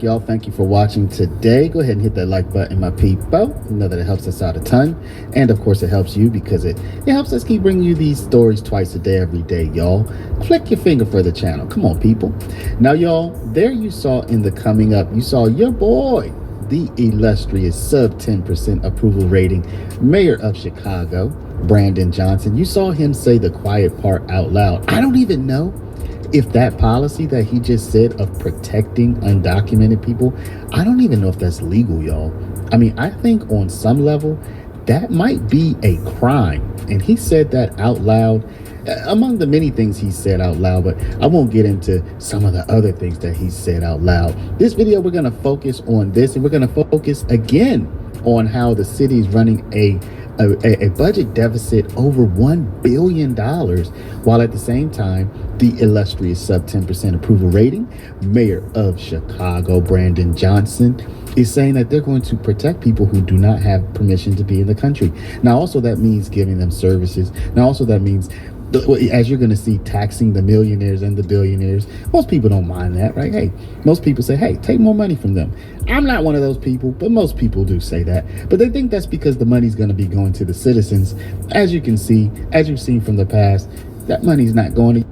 y'all. Thank you for watching today. Go ahead and hit that like button, my people. You know that it helps us out a ton. And of course, it helps you because it helps us keep bringing you these stories twice a day, every day, y'all. Click your finger for the channel. Come on, people. Now, y'all, there you saw in the coming up, you saw your boy, the illustrious sub 10% approval rating mayor of Chicago, Brandon Johnson. You saw him say the quiet part out loud. I don't even know if that policy that he just said of protecting undocumented people, I don't even know if that's legal, y'all. I mean, I think on some level that might be a crime. And he said that out loud, among the many things he said out loud, but I won't get into some of the other things that he said out loud. This video, we're going to focus on this, and we're going to focus again on how the city is running a budget deficit over $1 billion, while at the same time, the illustrious sub 10% approval rating mayor of Chicago, Brandon Johnson, is saying that they're going to protect people who do not have permission to be in the country. Now, also that means giving them services. Now, also that means, as you're going to see, taxing the millionaires and the billionaires. Most people don't mind that, right? Hey, most people say, hey, take more money from them. I'm not one of those people, but most people do say that. But they think that's because the money's going to be going to the citizens. As you can see, as you've seen from the past, that money's not going to.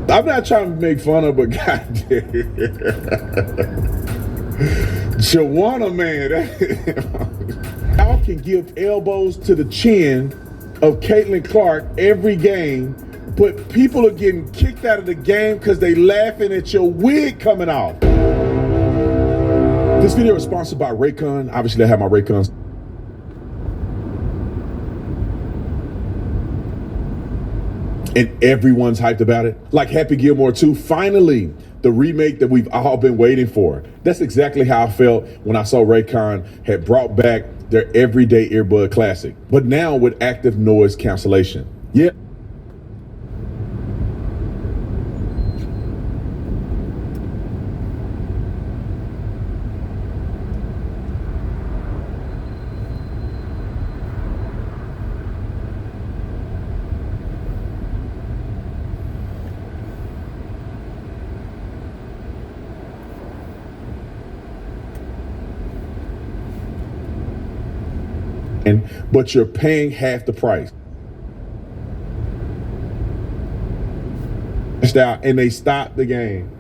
I'm not trying to make fun of, but goddamn, Joanna, man, y'all can give elbows to the chin of Caitlin Clark every game, but people are getting kicked out of the game because they laughing at your wig coming off. This video is sponsored by Raycon. Obviously, I have my Raycons. And everyone's hyped about it. Like Happy Gilmore 2, finally, the remake that we've all been waiting for. That's exactly how I felt when I saw Raycon had brought back their everyday earbud classic, but now with active noise cancellation. Yeah. But you're paying half the price. And they stopped the game.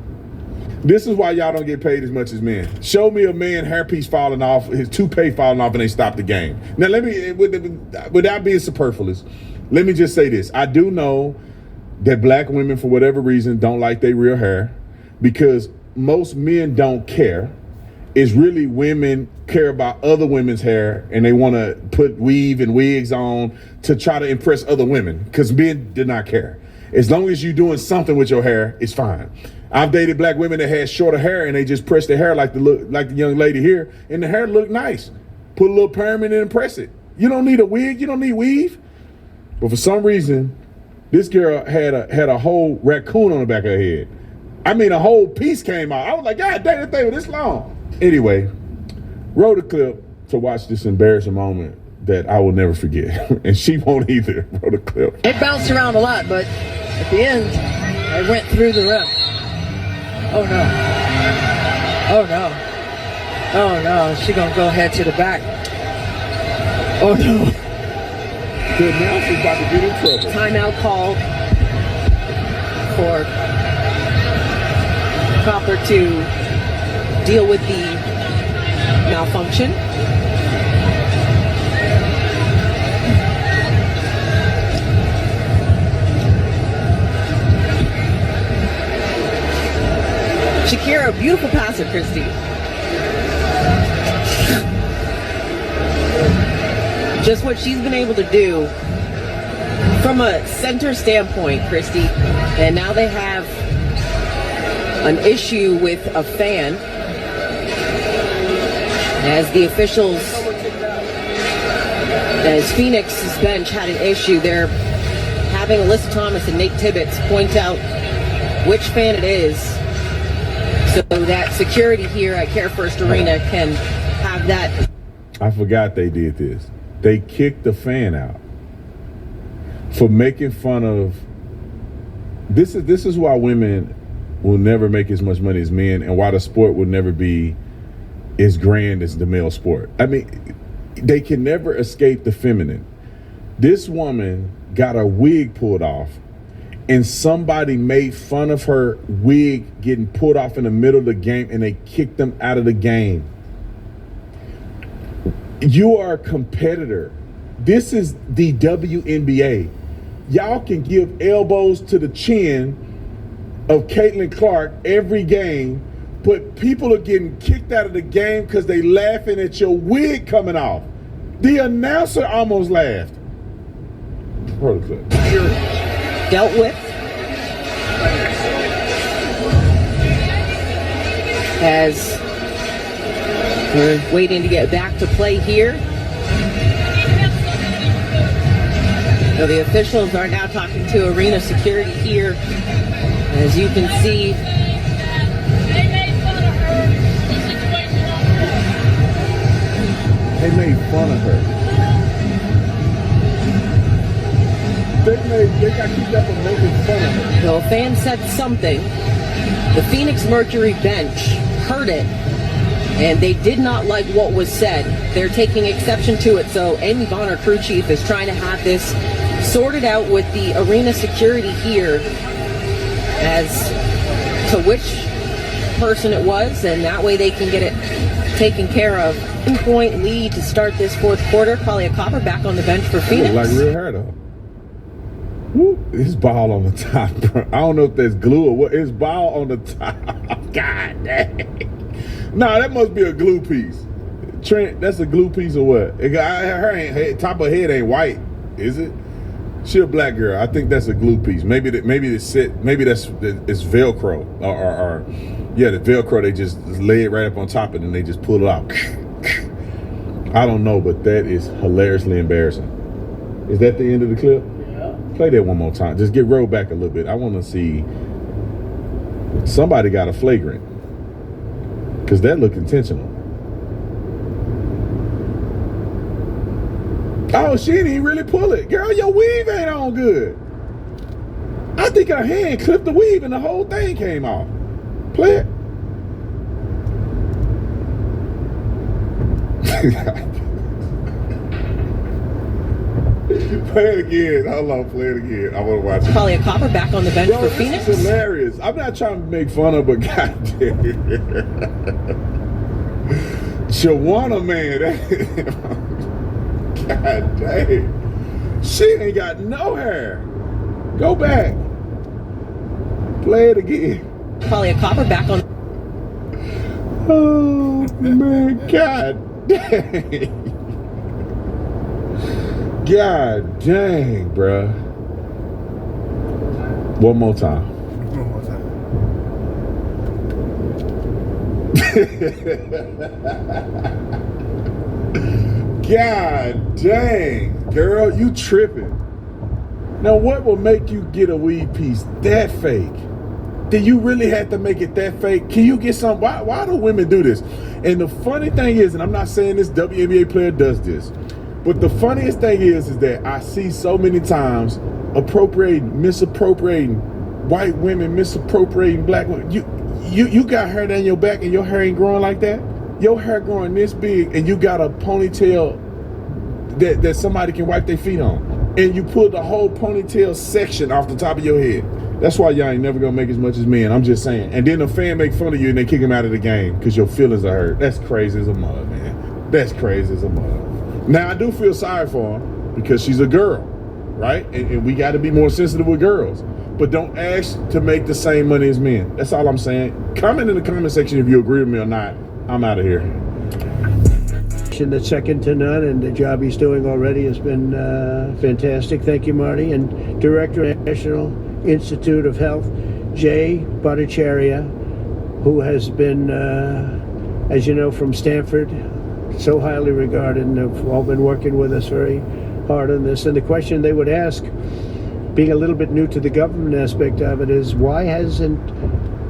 This is why y'all don't get paid as much as men. Show me a man hairpiece falling off, his toupee falling off, and they stop the game. Now, let me, without being superfluous, let me just say this. I do know that black women, for whatever reason, don't like their real hair because most men don't care. It's really women care about other women's hair and they want to put weave and wigs on to try to impress other women because men did not care. As long as you're doing something with your hair, it's fine. I've dated black women that had shorter hair and they just press their hair like the young lady here, and the hair looked nice. Put a little perm in it and press it. You don't need a wig, you don't need weave. But for some reason, this girl had a whole raccoon on the back of her head. I mean, a whole piece came out. I was like, God dang, that thing was this long. Anyway, roll the clip to watch this embarrassing moment that I will never forget. And she won't either. Roll the clip. It bounced around a lot, but at the end, I went through the rim. Oh no. Oh no. Oh no, she gonna go head to the back. Oh no. Good, now she's about to get in trouble. Timeout called for Copper to deal with the malfunction. Shakira, beautiful passer, Christy. Just what she's been able to do from a center standpoint, Christy. And now they have an issue with a fan as the officials, as Phoenix's bench had an issue. They're having Alyssa Thomas and Nate Tibbetts point out which fan it is so that security here at Care First Arena can have that. I forgot they did this. They kicked the fan out for making fun of. This is why women will never make as much money as men, and why the sport will never be as grand as the male sport. I mean, they can never escape the feminine. This woman got her wig pulled off, and somebody made fun of her wig getting pulled off in the middle of the game, and they kicked them out of the game. You are a competitor. This is the WNBA. Y'all can give elbows to the chin of Caitlin Clark every game, but people are getting kicked out of the game because they laughing at your wig coming off. The announcer almost laughed. Dealt with as we're waiting to get back to play here. So the officials are now talking to arena security here. As you can see, they made fun of her. They got kicked up for making fun of her. So a fan said something. The Phoenix Mercury bench heard it, and they did not like what was said. They're taking exception to it. So Amy Bonner, crew chief, is trying to have this sorted out with the arena security here as to which person it was, and that way they can get it taken care of. 2-point lead to start this fourth quarter. Kalia Copper back on the bench for Phoenix. Like real hair though. Woo, his ball on the top, bro. I don't know if that's glue or what. His ball on the top. God dang. Nah, that must be a glue piece. Trent, that's a glue piece or what? Her top of her head ain't white, is it? She a black girl. I think that's a glue piece. Maybe it's Velcro or yeah, the Velcro. They just lay it right up on top of it and they just pull it out. I don't know, but that is hilariously embarrassing. Is that the end of the clip? Yeah. Play that one more time. Just get rolled back a little bit. I want to see somebody got a flagrant because that looked intentional. Oh, she didn't even really pull it. Girl, your weave ain't on good. I think her hand clipped the weave and the whole thing came off. Play it. Play it again. Hold on, play it again. I want to watch it. Kalia Copper back on the bench for Phoenix. This is hilarious. I'm not trying to make fun of, but goddamn. Shawana, man. God dang. She ain't got no hair. Go back. Play it again. Kalia Copper back on. Oh, man. God dang. God dang, bruh. One more time. One more time. God dang, girl, you tripping. Now, what will make you get a weave piece that fake? Do you really have to make it that fake? Can you get some? Why do women do this? And the funny thing is, and I'm not saying this WNBA player does this, but the funniest thing is that I see so many times misappropriating white women, misappropriating black women. You got hair down your back and your hair ain't growing like that? Your hair growing this big and you got a ponytail that somebody can wipe their feet on. And you pull the whole ponytail section off the top of your head. That's why y'all ain't never gonna make as much as men. I'm just saying. And then a fan make fun of you and they kick him out of the game because your feelings are hurt. That's crazy as a mother, man. That's crazy as a mother. Now, I do feel sorry for her because she's a girl, right? And we got to be more sensitive with girls. But don't ask to make the same money as men. That's all I'm saying. Comment in the comment section if you agree with me or not. I'm out of here. That's second to none, and the job he's doing already has been fantastic. Thank you, Marty. And Director of the National Institute of Health, Jay Bhattacharya, who has been, as you know, from Stanford, so highly regarded, and have all been working with us very hard on this. And the question they would ask, being a little bit new to the government aspect of it, is why hasn't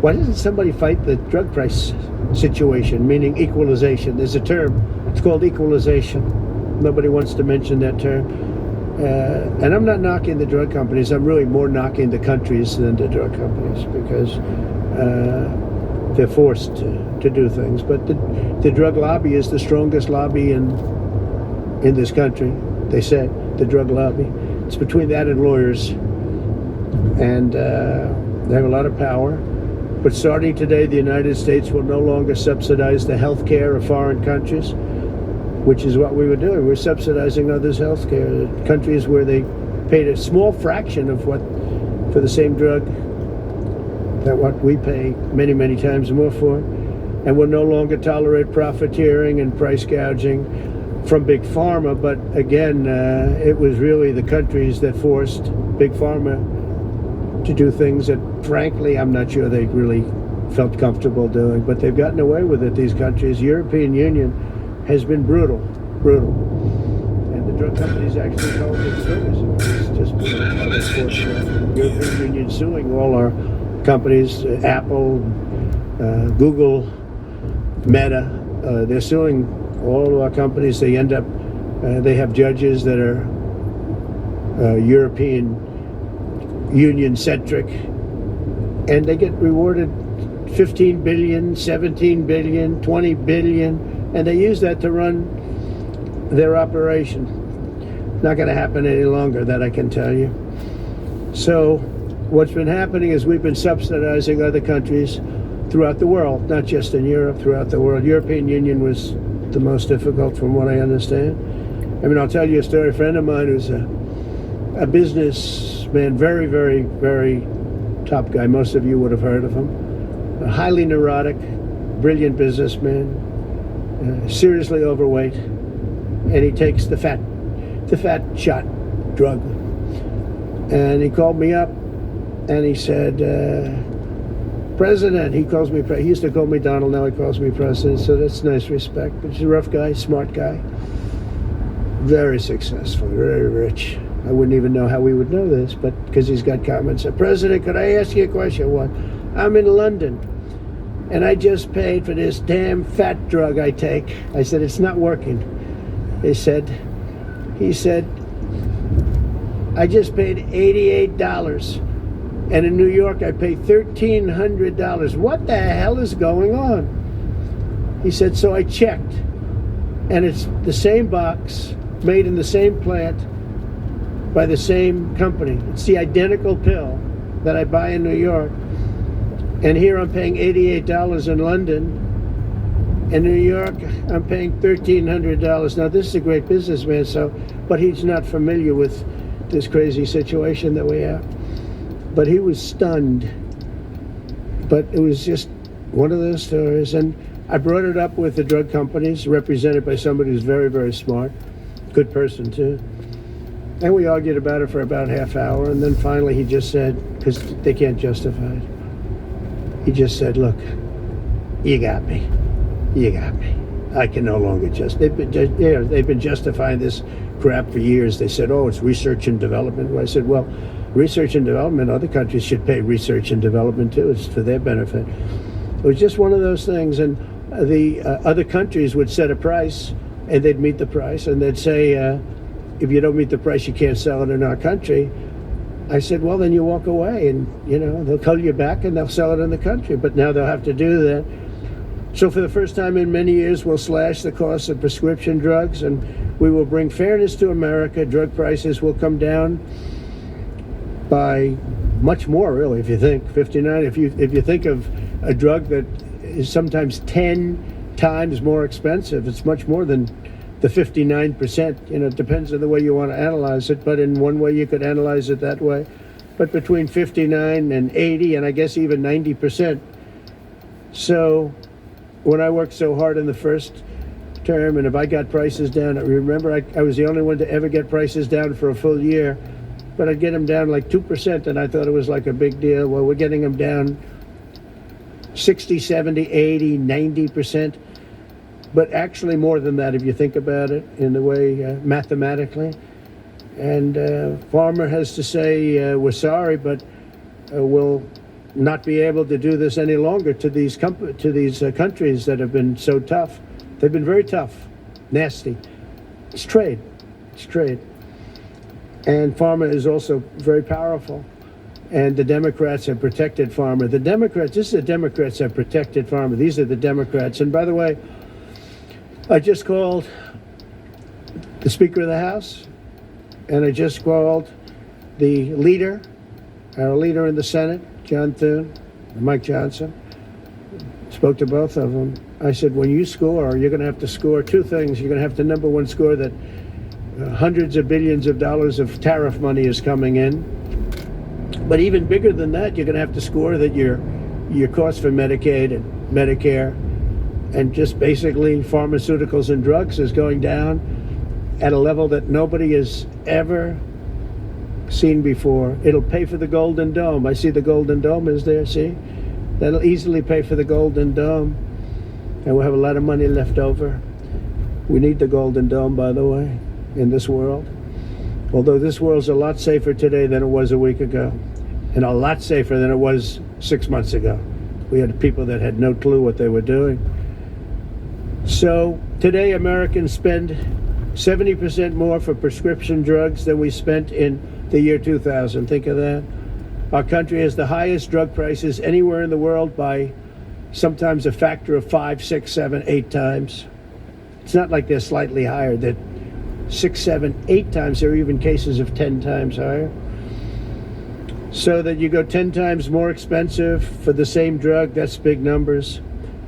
Why doesn't somebody fight the drug price situation, meaning equalization? There's a term, it's called equalization. Nobody wants to mention that term. And I'm not knocking the drug companies. I'm really more knocking the countries than the drug companies, because they're forced to do things. But the drug lobby is the strongest lobby in this country. They say, the drug lobby. It's between that and lawyers. And they have a lot of power. But starting today, the United States will no longer subsidize the health care of foreign countries, which is what we were doing. We're subsidizing others' health care. Countries where they paid a small fraction of what, for the same drug, that what we pay many, many times more for. And we'll no longer tolerate profiteering and price gouging from Big Pharma. But again, it was really the countries that forced Big Pharma to do things that, frankly, I'm not sure they really felt comfortable doing, but they've gotten away with it, these countries. European Union has been brutal. And the drug companies actually told the stories. It's just brutal. European Union suing all our companies, Apple, Google, Meta. They're suing all of our companies. They end up, they have judges that are European Union-centric, and they get rewarded 15 billion, 17 billion, 20 billion, and they use that to run their operation. Not going to happen any longer, that I can tell you. So what's been happening is we've been subsidizing other countries throughout the world, not just in Europe, throughout the world. European Union was the most difficult, from what I understand. I mean, I'll tell you a story. A friend of mine who's a businessman, very, very, very top guy. Most of you would have heard of him. A highly neurotic, brilliant businessman, seriously overweight, and he takes the fat shot drug. And he called me up, and he said, President, he calls me, he used to call me Donald, now he calls me President, so that's nice respect. But he's a rough guy, smart guy, very successful, very rich. I wouldn't even know how we would know this, but because he's got comments. President, could I ask you a question? What? I'm in London, and I just paid for this damn fat drug I take. I said, it's not working. He said, I just paid $88. And in New York, I paid $1,300. What the hell is going on? He said, so I checked, and it's the same box, made in the same plant, by the same company. It's the identical pill that I buy in New York. And here I'm paying $88 in London. In New York, I'm paying $1,300. Now, this is a great businessman, but he's not familiar with this crazy situation that we have. But he was stunned. But it was just one of those stories. And I brought it up with the drug companies, represented by somebody who's very, very smart, good person too. And we argued about it for about half hour, and then finally he just said, because they can't justify it, he just said, look, you got me. I can no longer they've been justifying this crap for years. They said, oh, it's research and development. Well, I said, well, research and development, other countries should pay research and development too. It's for their benefit. It was just one of those things, and the other countries would set a price, and they'd meet the price, and they'd say, if you don't meet the price, you can't sell it in our country. I said, well, then you walk away, and they'll call you back and they'll sell it in the country. But now they'll have to do that. So for the first time in many years, we'll slash the cost of prescription drugs, and we will bring fairness to America. Drug prices will come down by much more, really, if you think 59. If you think of a drug that is sometimes 10 times more expensive, it's much more than the 59%. It depends on the way you want to analyze it, but in one way you could analyze it that way. But between 59 and 80, and I guess even 90%. So when I worked so hard in the first term, and if I got prices down, remember I was the only one to ever get prices down for a full year, but I'd get them down like 2%, and I thought it was like a big deal. Well, we're getting them down 60, 70, 80, 90%. But actually more than that, if you think about it in the way mathematically. And Pharma has to say, we're sorry, but we'll not be able to do this any longer to these countries that have been so tough. They've been very tough, nasty. It's trade. It's trade. And pharma is also very powerful. And the Democrats have protected pharma. The Democrats, this is the Democrats have protected pharma. These are the Democrats. And by the way, I just called the Speaker of the House, and I just called the leader, our leader in the Senate, John Thune, Mike Johnson. Spoke to both of them. I said, when you score, you're going to have to score two things. You're going to have to, number one, score that hundreds of billions of dollars of tariff money is coming in. But even bigger than that, you're going to have to score that your cost for Medicaid and Medicare and just basically pharmaceuticals and drugs is going down at a level that nobody has ever seen before. It'll pay for the Golden Dome. I see the Golden Dome is there, see? That'll easily pay for the Golden Dome. And we'll have a lot of money left over. We need the Golden Dome, by the way, in this world. Although this world's a lot safer today than it was a week ago. And a lot safer than it was 6 months ago. We had people that had no clue what they were doing. So today Americans spend 70% more for prescription drugs than we spent in the year 2000. Think of that. Our country has the highest drug prices anywhere in the world by sometimes a factor of 5, 6, 7, 8 times. It's not like they're slightly higher. They're 6, 7, 8 times. There are even cases of 10 times higher. So that you go 10 times more expensive for the same drug, that's big numbers.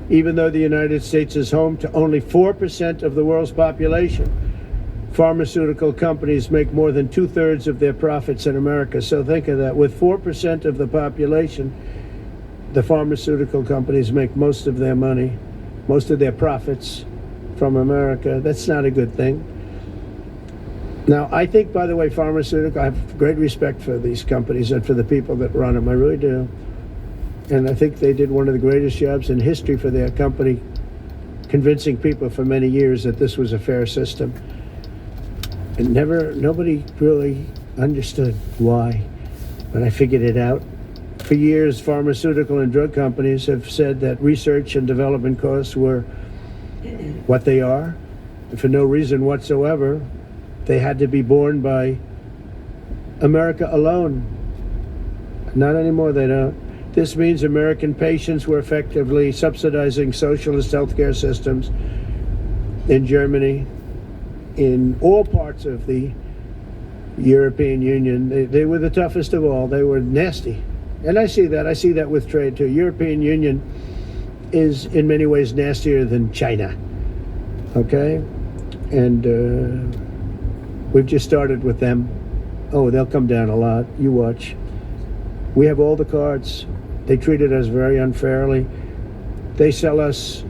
Even though the United States is home to only 4% of the world's population, pharmaceutical companies make more than 2/3 of their profits in America. So think of that. With 4% of the population, the pharmaceutical companies make most of their money, most of their profits from America. That's not a good thing. Now, I think, by the way, I have great respect for these companies and for the people that run them. I really do. And I think they did one of the greatest jobs in history for their company, convincing people for many years that this was a fair system. And nobody really understood why, but I figured it out. For years, pharmaceutical and drug companies have said that research and development costs were what they are, and for no reason whatsoever. They had to be borne by America alone. Not anymore, they don't. This means American patients were effectively subsidizing socialist healthcare systems in Germany, in all parts of the European Union. They were the toughest of all. They were nasty. And I see that. I see that with trade too. European Union is in many ways nastier than China. Okay? And we've just started with them. Oh, they'll come down a lot. You watch. We have all the cards. They treated us very unfairly. They sell us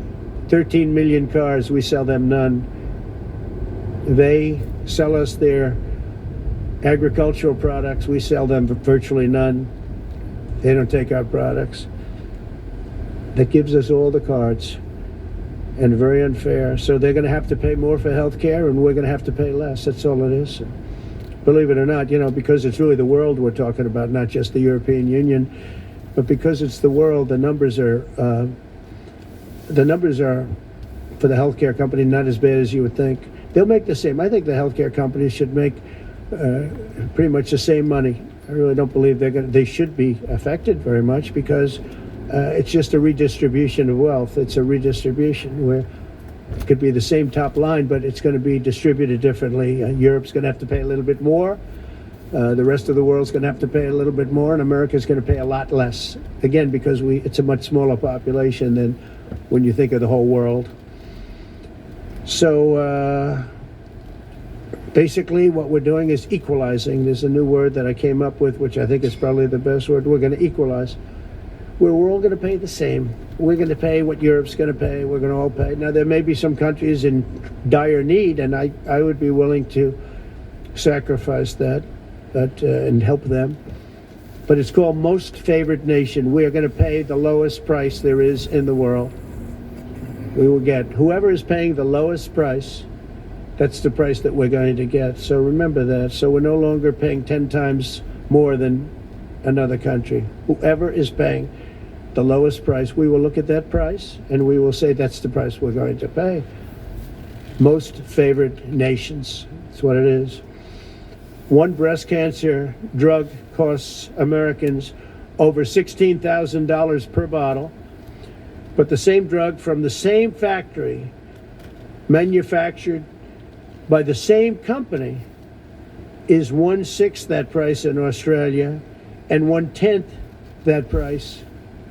13 million cars. We sell them none. They sell us their agricultural products. We sell them virtually none. They don't take our products. That gives us all the cards. And very unfair. So they're going to have to pay more for health care, and we're going to have to pay less. That's all it is. Believe it or not, because it's really the world we're talking about, not just the European Union, but because it's the world, the numbers are for the healthcare company not as bad as you would think. They'll make the same. I think the healthcare companies should make pretty much the same money. I really don't believe they should be affected very much, because it's just a redistribution of wealth. It's a redistribution where it could be the same top line, but it's going to be distributed differently. Europe's going to have to pay a little bit more. The rest of the world's going to have to pay a little bit more, and America's going to pay a lot less. Again, because it's a much smaller population than when you think of the whole world. So basically what we're doing is equalizing. There's a new word that I came up with, which I think is probably the best word. We're going to equalize. We're all going to pay the same. We're going to pay what Europe's going to pay. We're going to all pay. Now, there may be some countries in dire need, and I would be willing to sacrifice that and help them. But it's called most favored nation. We are going to pay the lowest price there is in the world. We will get whoever is paying the lowest price. That's the price that we're going to get. So remember that. So we're no longer paying 10 times more than another country. Whoever is paying the lowest price, we will look at that price and we will say that's the price we're going to pay. Most favored nations, that's what it is. One breast cancer drug costs Americans over $16,000 per bottle, but the same drug from the same factory, manufactured by the same company, is 1/6 that price in Australia and 1/10 that price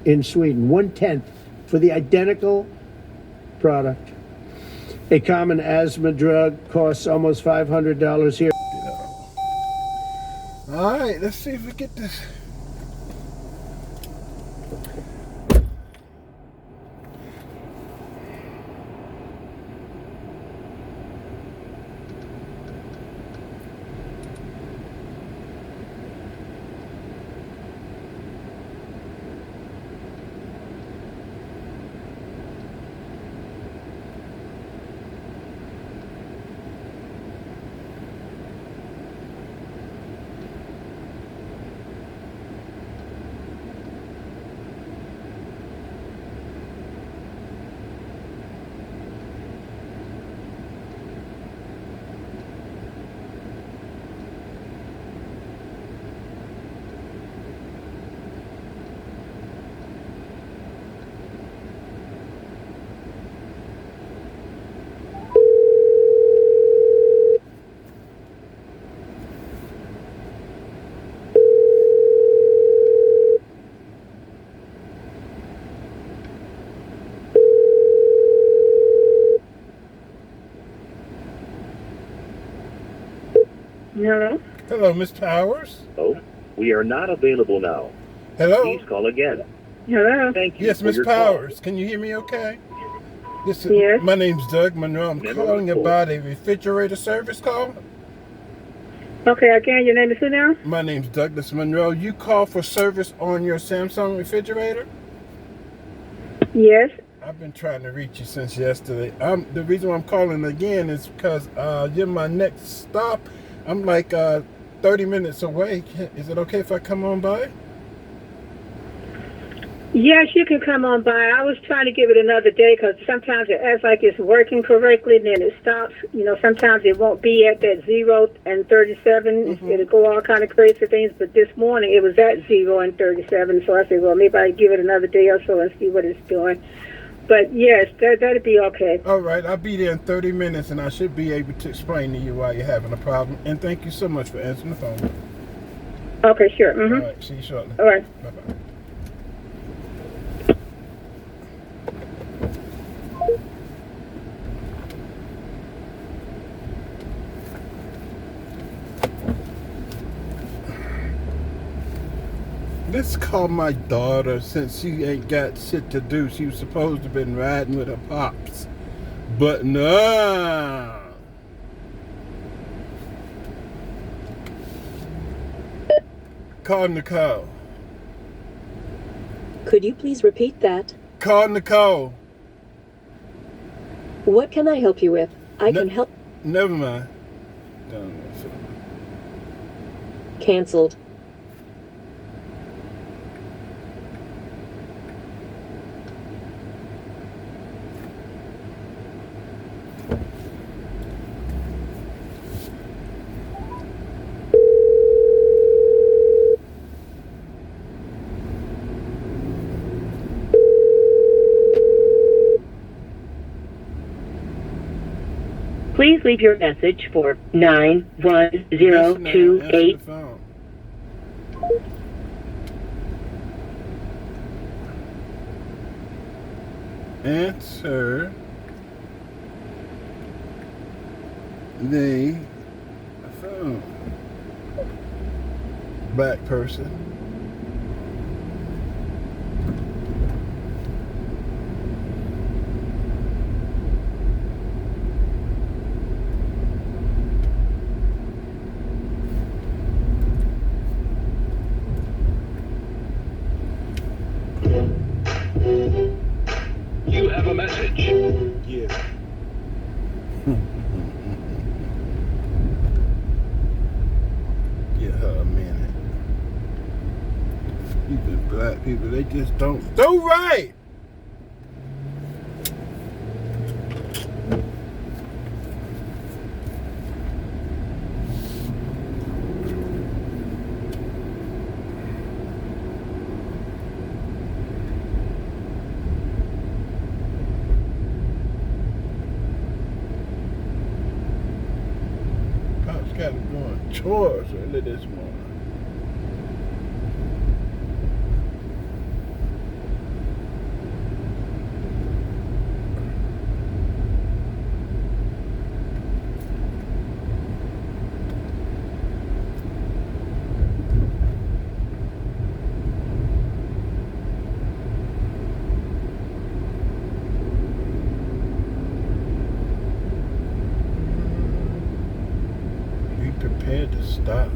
in Sweden. 1/10 for the identical product. A common asthma drug costs almost $500 here. All right, let's see if we get this. Hello? Hello, Miss Powers. Oh, we are not available now. Hello? Please call again. Hello? Thank you. Yes, for Miss your call. Powers. Can you hear me okay? This is, My name's Doug Monroe. I'm calling about a refrigerator service call. Okay, again, your name is who now? My name's Douglas Monroe. You called for service on your Samsung refrigerator? Yes. I've been trying to reach you since yesterday. The reason why I'm calling again is because you're my next stop. I'm like 30 minutes away. Is it okay if I come on by? Yes, you can come on by. I was trying to give it another day because sometimes it acts like it's working correctly, then it stops. You know, sometimes it won't be at that 0 and 37. It'll go all kind of crazy things. But this morning it was at 0 and 37. So I said, well, maybe I give it another day or so and see what it's doing. But yes, that'd be okay. All right, I'll be there in 30 minutes, and I should be able to explain to you why you're having a problem. And thank you so much for answering the phone. Okay, sure. All right, see you shortly. All right. Bye-bye. Let's call my daughter since she ain't got shit to do. She was supposed to have been riding with her pops. But no. Call Nicole. Could you please repeat that? Call Nicole. What can I help you with? I can help. Never mind. Canceled. Please leave your message for 91028. Answer the phone. Black person. You have a message. Yeah. Give her a minute. people, they just don't do right. Pops got to doing chores early this morning. Be prepared to stop.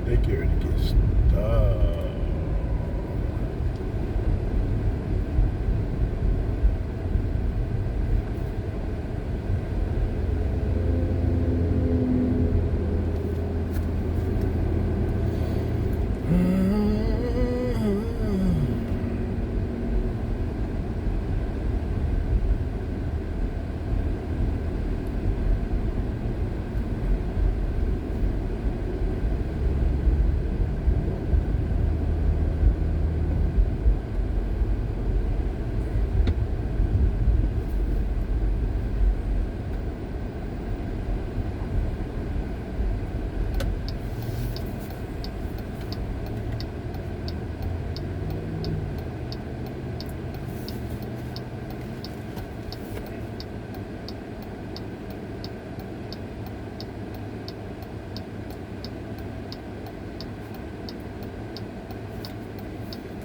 They get ready to get stopped.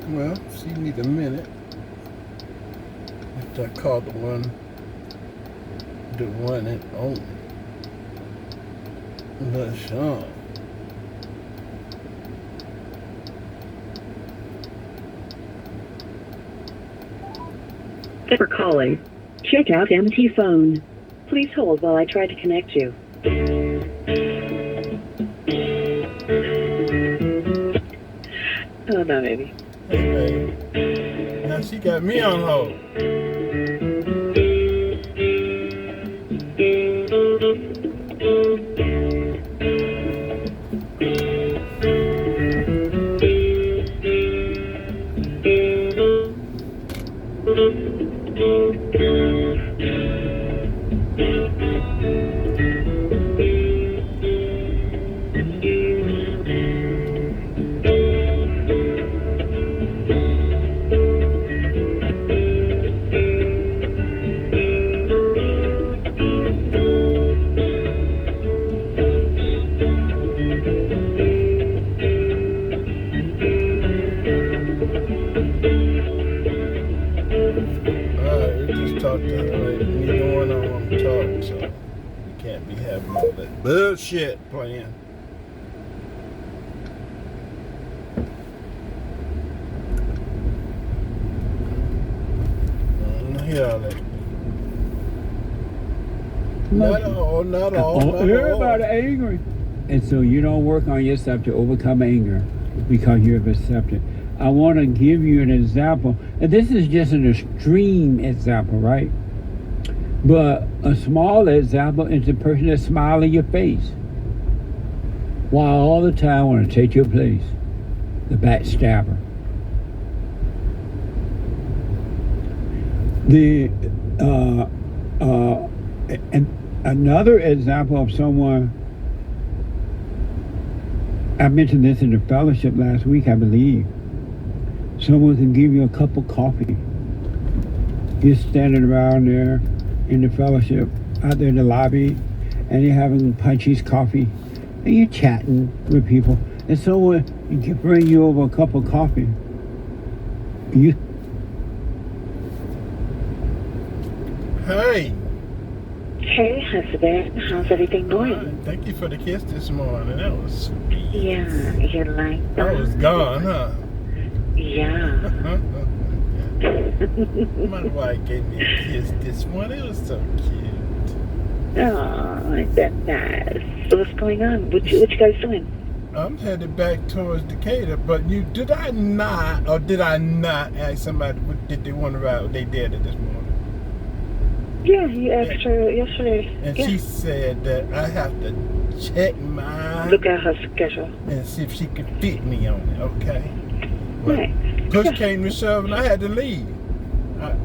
Well, she need a minute. After I call the one and only. LaShawn. Thank you for calling. Check out empty phone. Please hold while I try to connect you. Hold on, baby. Hey, baby. Now she got me on hold. Neither one of them talk, so you can't be having all that bullshit playing. Hear all that. Not all. Everybody angry. And so you don't work on yourself to overcome anger because you're accepted. I want to give you an example. And this is just an extreme example, right? But a small example is the person that smiles in your face while all the time want to take your place. The backstabber. And another example of someone, I mentioned this in the fellowship last week, I believe. Someone can give you a cup of coffee. You're standing around there in the fellowship, out there in the lobby, and you're having Punchy's coffee, and you're chatting with people, and someone can bring you over a cup of coffee. Hey. Hey, husband. How's everything going? Thank you for the kiss this morning. That was sweet. Yeah, you like that? I was gone, huh? Yeah. My wife gave me a kiss this morning. It was so cute. Oh, I bet nice. So what's going on? What you guys doing? I'm headed back towards Decatur, but did I not ask somebody did they want to ride with their daddy this morning? Yeah, you asked her yesterday. And yeah. she said that I have to look at her schedule and see if she can fit me on it, okay? Right. Push came to shove and I had to leave.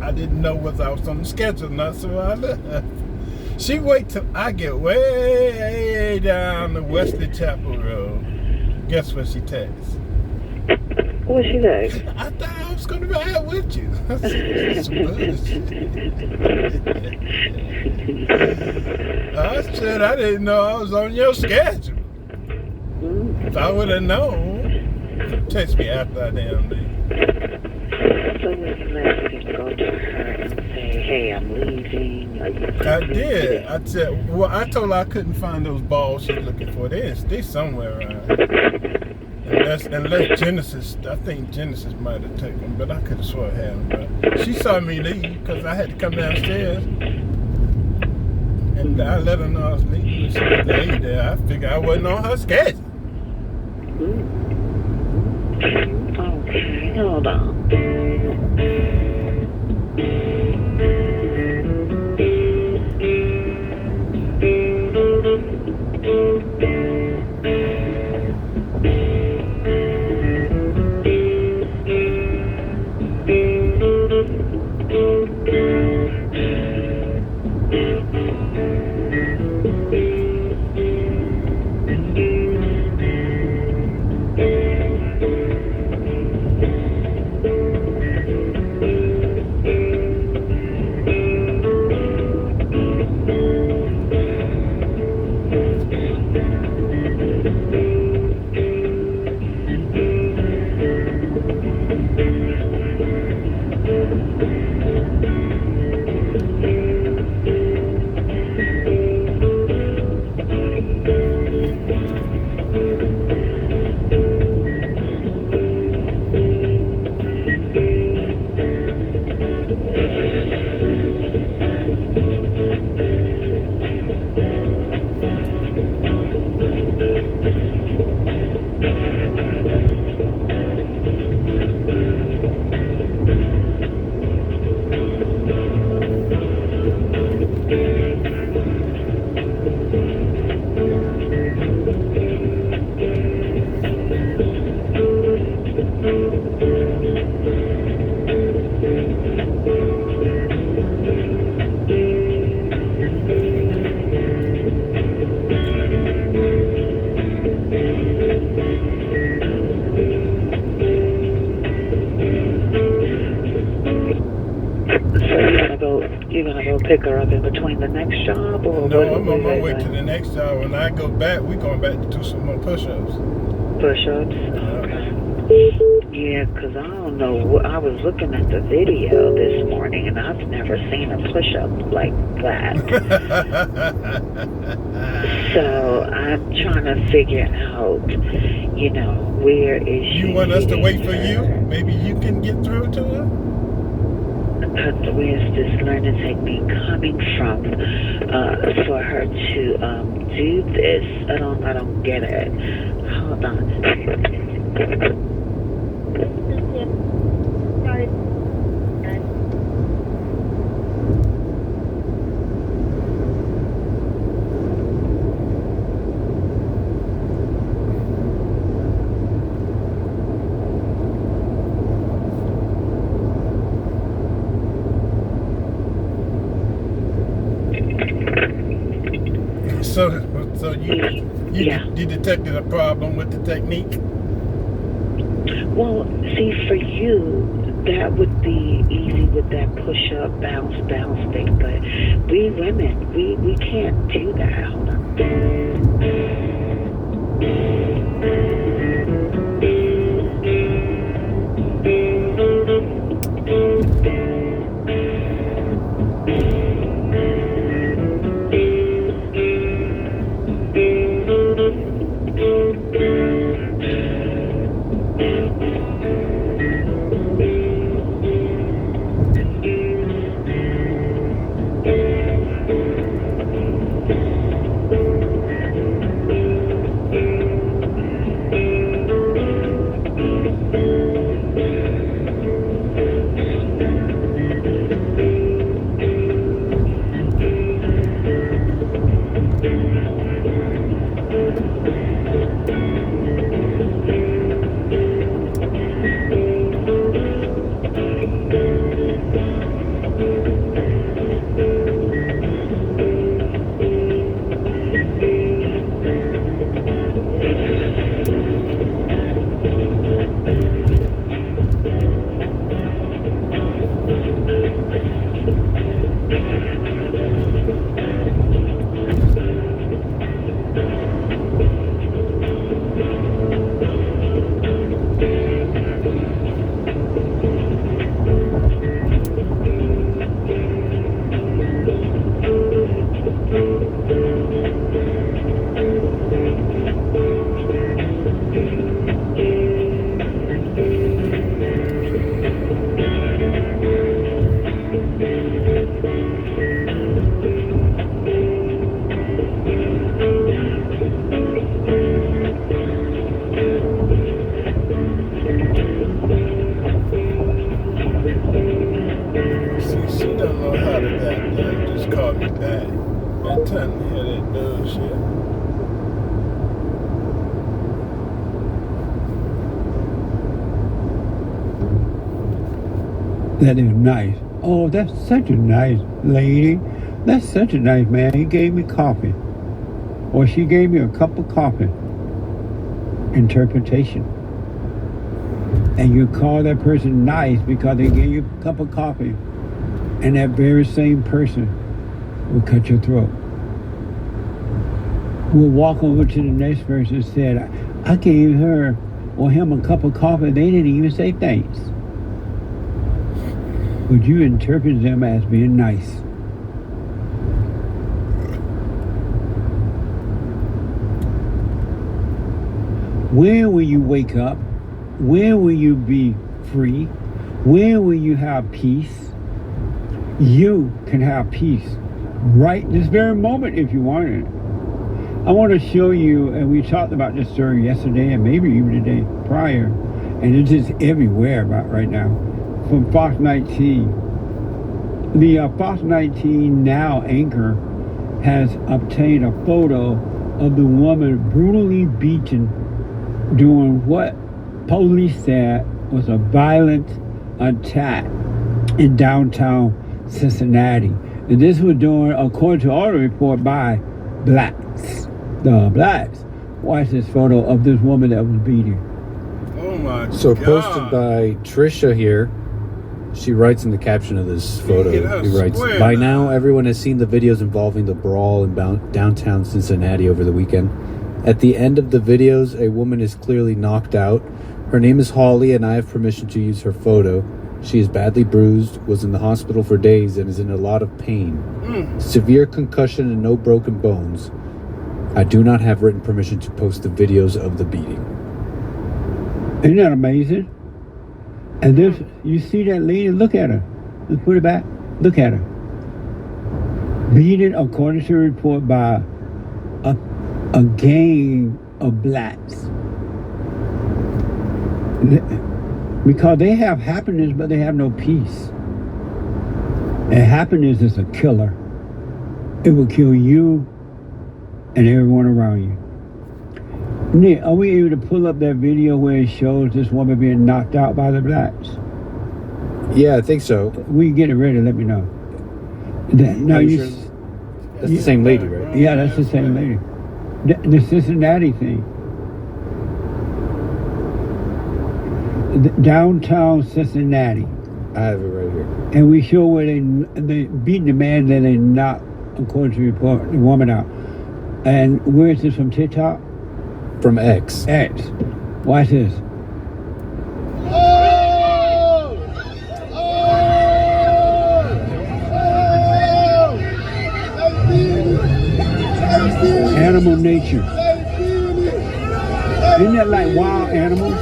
I didn't know whether I was on the schedule or not, so I left. She wait till I get way down the Wesley Chapel Road. Guess what she texts? What she say? I thought I was going to ride with you. That's I said I didn't know I was on your schedule. If I would have known, text me after I damn leave. So when you left, you go to her and say, hey, I'm leaving. I did. I said, well, I told her I couldn't find those balls she's looking for. They somewhere around. Unless Genesis, I think Genesis might have taken them, but I could have swore I had them. But she saw me leave because I had to come downstairs. And I let her know I was leaving. She was laid there. I figured I wasn't on her schedule. Okay, hold on. You're gonna go pick her up in between the next job, or no? what, I'm on my way to the next job. When I go back, we're going back to do some more push-ups. Push-ups. Okay. Yeah, because I don't know. I was looking at the video this morning, and I've never seen a push-up like that. So I'm trying to figure out, where is she? You want us to wait for you? Maybe you can get through to her? Where's this learning technique coming from for her to do this? I don't get it. Hold on. So you detected a problem with the technique? Well, see, for you, that would be easy with that push-up, bounce thing. But we women, we can't do that. Hold on. don't know how to that just call me back. That time to hear that news shit. That is nice. Oh, that's such a nice lady. That's such a nice man. He gave me coffee. Or she gave me a cup of coffee. Interpretation. And you call that person nice because they gave you a cup of coffee. And that very same person will cut your throat. We'll walk over to the next person and said, I gave her or him a cup of coffee. They didn't even say thanks. Would you interpret them as being nice? When will you wake up? When will you be free? When will you have peace? You can have peace right this very moment if you want it. I want to show you, and we talked about this story yesterday and maybe even the day prior, and it's just everywhere about right now. From Fox 19. The Fox 19 Now anchor has obtained a photo of the woman brutally beaten during what police said was a violent attack in downtown Cincinnati. And this was done according to all the report by blacks. The blacks. Watch this photo of this woman that was beaten. Oh my God. So posted by Trisha here. She writes in the caption of this photo, he writes, by now everyone has seen the videos involving the brawl in downtown Cincinnati over the weekend. At the end of the videos, a woman is clearly knocked out. Her name is Holly and I have permission to use her photo. She is badly bruised, was in the hospital for days and is in a lot of pain. Severe concussion and no broken bones. I do not have written permission to post the videos of the beating. Isn't that amazing? And this, you see that lady, look at her. Let's put it back. Look at her. Beaten according to a report by a gang of blacks. Because they have happiness, but they have no peace. And happiness is a killer. It will kill you and everyone around you. Nick, are we able to pull up that video where it shows this woman being knocked out by the blacks? Yeah, I think so. We get it ready, let me know. That's the same lady, right? Yeah, that's the same lady. The Cincinnati thing. Downtown Cincinnati. I have it right here. And we show where they beat the man, then they knocked, according to the report, the woman out. And where is this from, TikTok? From X. X. Watch this. Animal nature. Isn't that like wild animals?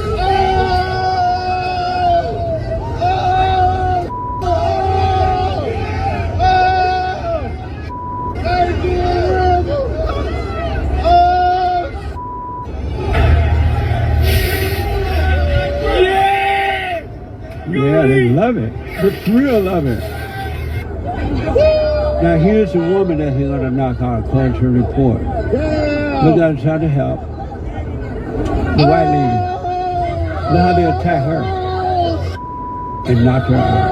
Yeah, they love it. The thrill of it. Now here's the woman that he's going to knock out according to the report. Look at her trying to help. The white lady. Look how they attack her. And knock her out.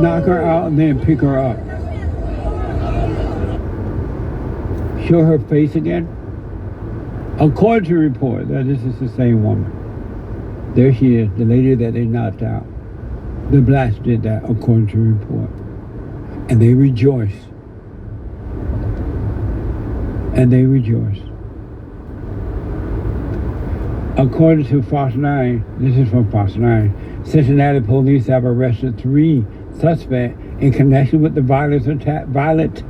Knock her out and then pick her up. Show her face again. According to the report, that this is the same woman. There she is, the lady that they knocked out. The blacks did that, according to the report. And they rejoice. And they rejoice. According to Fox 9, this is from Fox 9, Cincinnati police have arrested 3 suspects in connection with the violent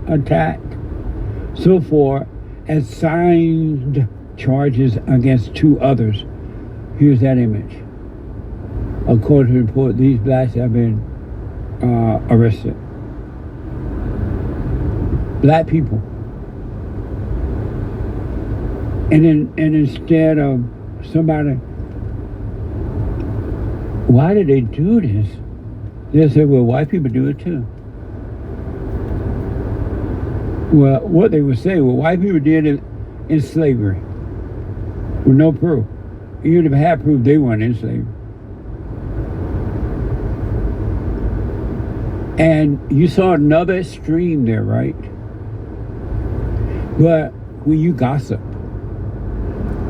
attack. So far, as signed charges against 2 others. Here's that image. According to the report, these blacks have been arrested. Black people. And instead of somebody Why did they do this? They said, well, white people do it too. Well, what they would say, well, white people did it in slavery with no proof. Even if they had proof, they weren't in slavery. And you saw another extreme there, right? But when you gossip,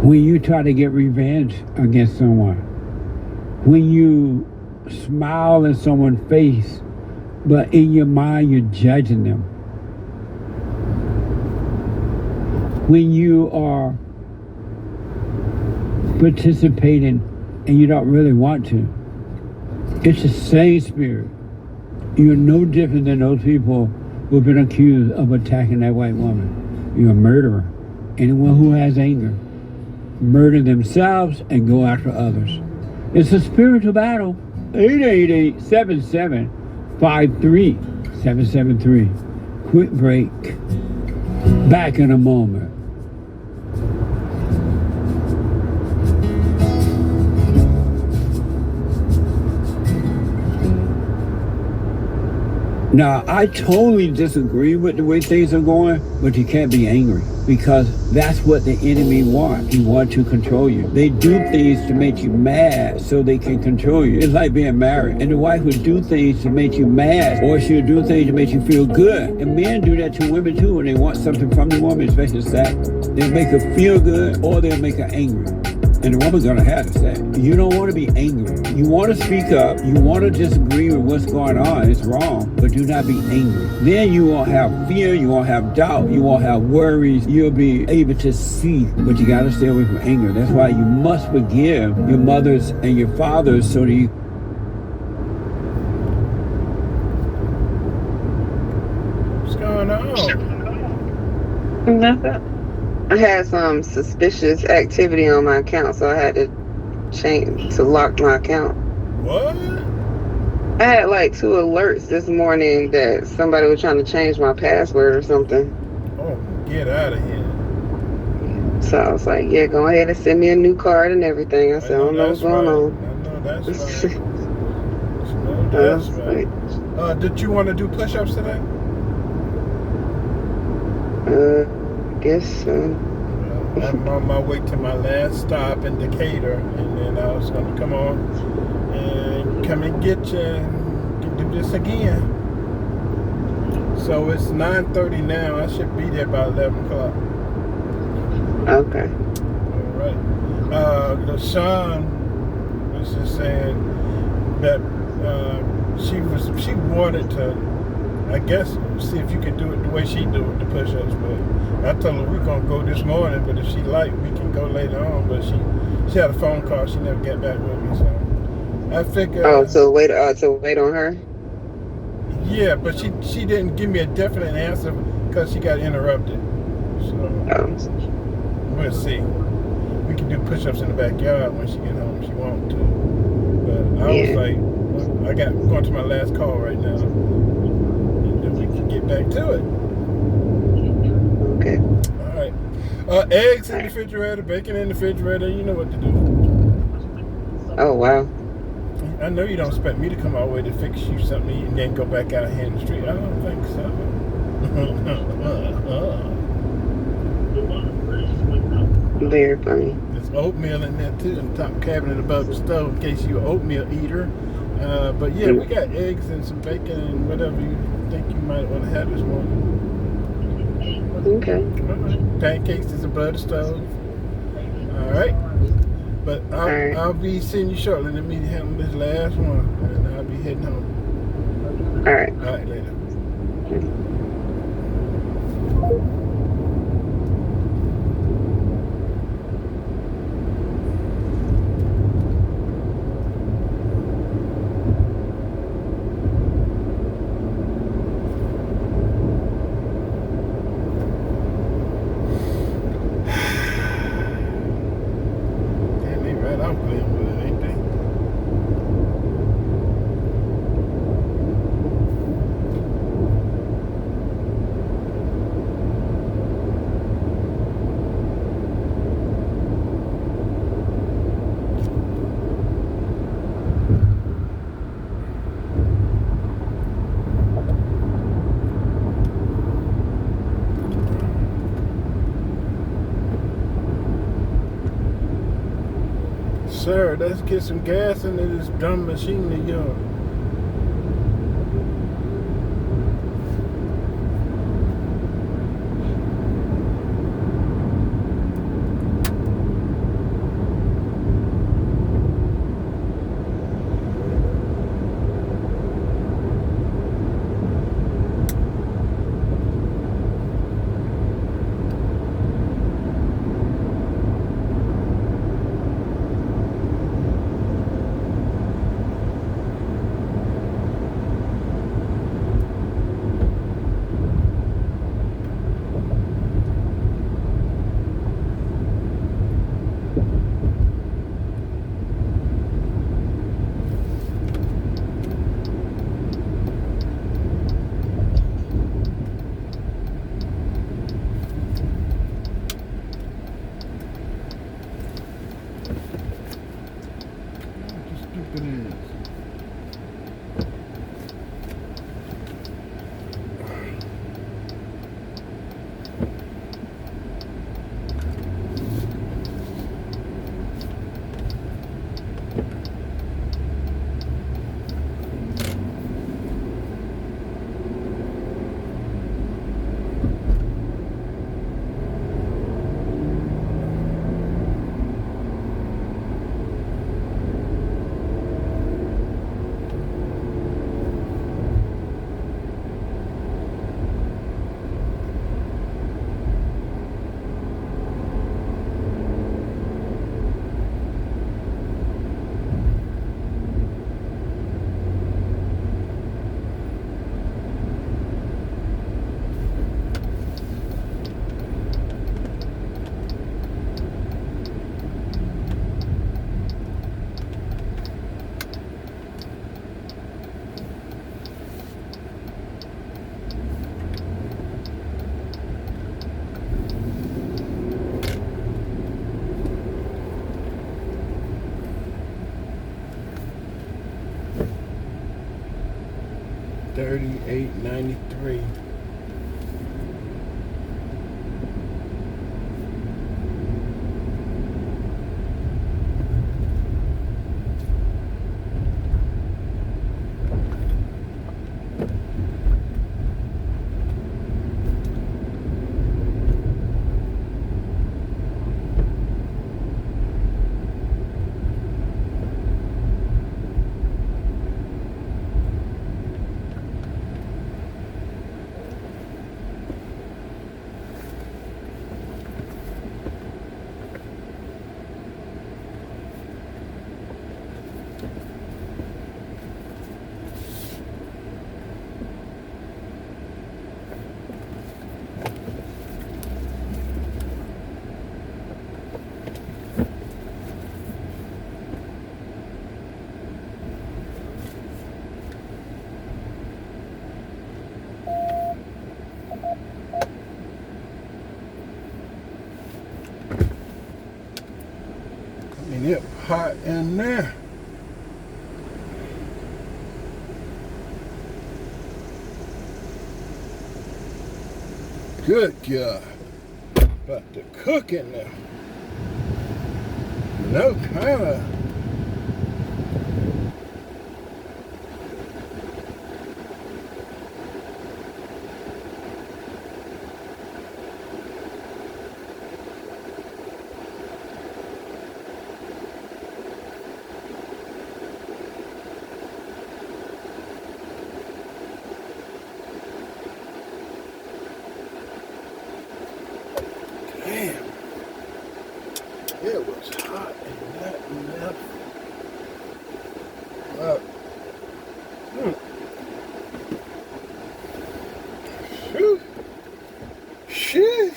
when you try to get revenge against someone, when you smile in someone's face, but in your mind you're judging them, when you are participating and you don't really want to, it's the same spirit. You're no different than those people who've been accused of attacking that white woman. You're a murderer. Anyone who has anger, murder themselves and go after others. It's a spiritual battle. 888-77-53-773. Quick break. Back in a moment. Now, I totally disagree with the way things are going, but you can't be angry because that's what the enemy wants. He wants to control you. They do things to make you mad so they can control you. It's like being married. And the wife would do things to make you mad, or she'll do things to make you feel good. And men do that to women too when they want something from the woman, especially sex. They'll make her feel good or they'll make her angry. And the woman's gonna have to say, you don't want to be angry. You want to speak up. You want to disagree with what's going on. It's wrong, but do not be angry. Then you won't have fear. You won't have doubt. You won't have worries. You'll be able to see, but you got to stay away from anger. That's why you must forgive your mothers and your fathers so that you. What's going on? Nothing. I had some suspicious activity on my account, so I had to lock my account. What? I had like 2 alerts this morning that somebody was trying to change my password or something. Oh, get out of here. So I was like, yeah, go ahead and send me a new card and everything. I said, I don't know what's going on. I know that's right. That's right. Did you want to do push-ups today? Guess so. I'm on my way to my last stop in Decatur, and then I was going to come on and come and get you and do this again. So it's 9:30 now. I should be there by 11 o'clock. Okay. All right. Sean was just saying that she wanted to, I guess, see if you can do it the way she do it, the push-ups. But I told her we're gonna go this morning, but if she like, we can go later on. But she had a phone call. She never got back with me, so I figured. Oh, so wait on her. Yeah, but she didn't give me a definite answer because she got interrupted. So we'll see. We can do push-ups in the backyard when she get home if she wants to. But I was like, I'm going to my last call right now. Get back to it. Okay. All right. Eggs in the refrigerator, bacon in the refrigerator. You know what to do. Oh, wow. I know you don't expect me to come all the way to fix you something and then go back out here in the street. I don't think so. Very funny. There's oatmeal in there too, in the top cabinet above the stove in case you're an oatmeal eater. But yeah, we got eggs and some bacon and whatever you think you might want to have this morning. Okay. Pancakes is above the stove. All right. But I'll be seeing you shortly. Let me handle this last one, and I'll be heading home. All right. All right, later. sir. Let's get some gas into this drum machine of yours. $38.93. Yep, hot in there. Good God. About to cook in there. No kind of. Damn. It was hot and that enough. Phew. Shit.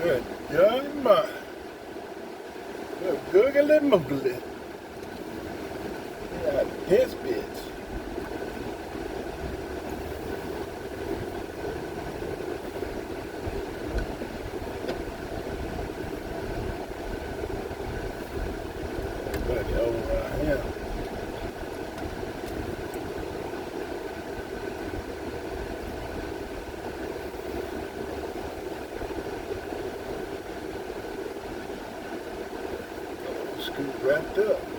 Good young man. Good googly moogly. Yeah, this bitch. Yeah. Scoop wrapped up.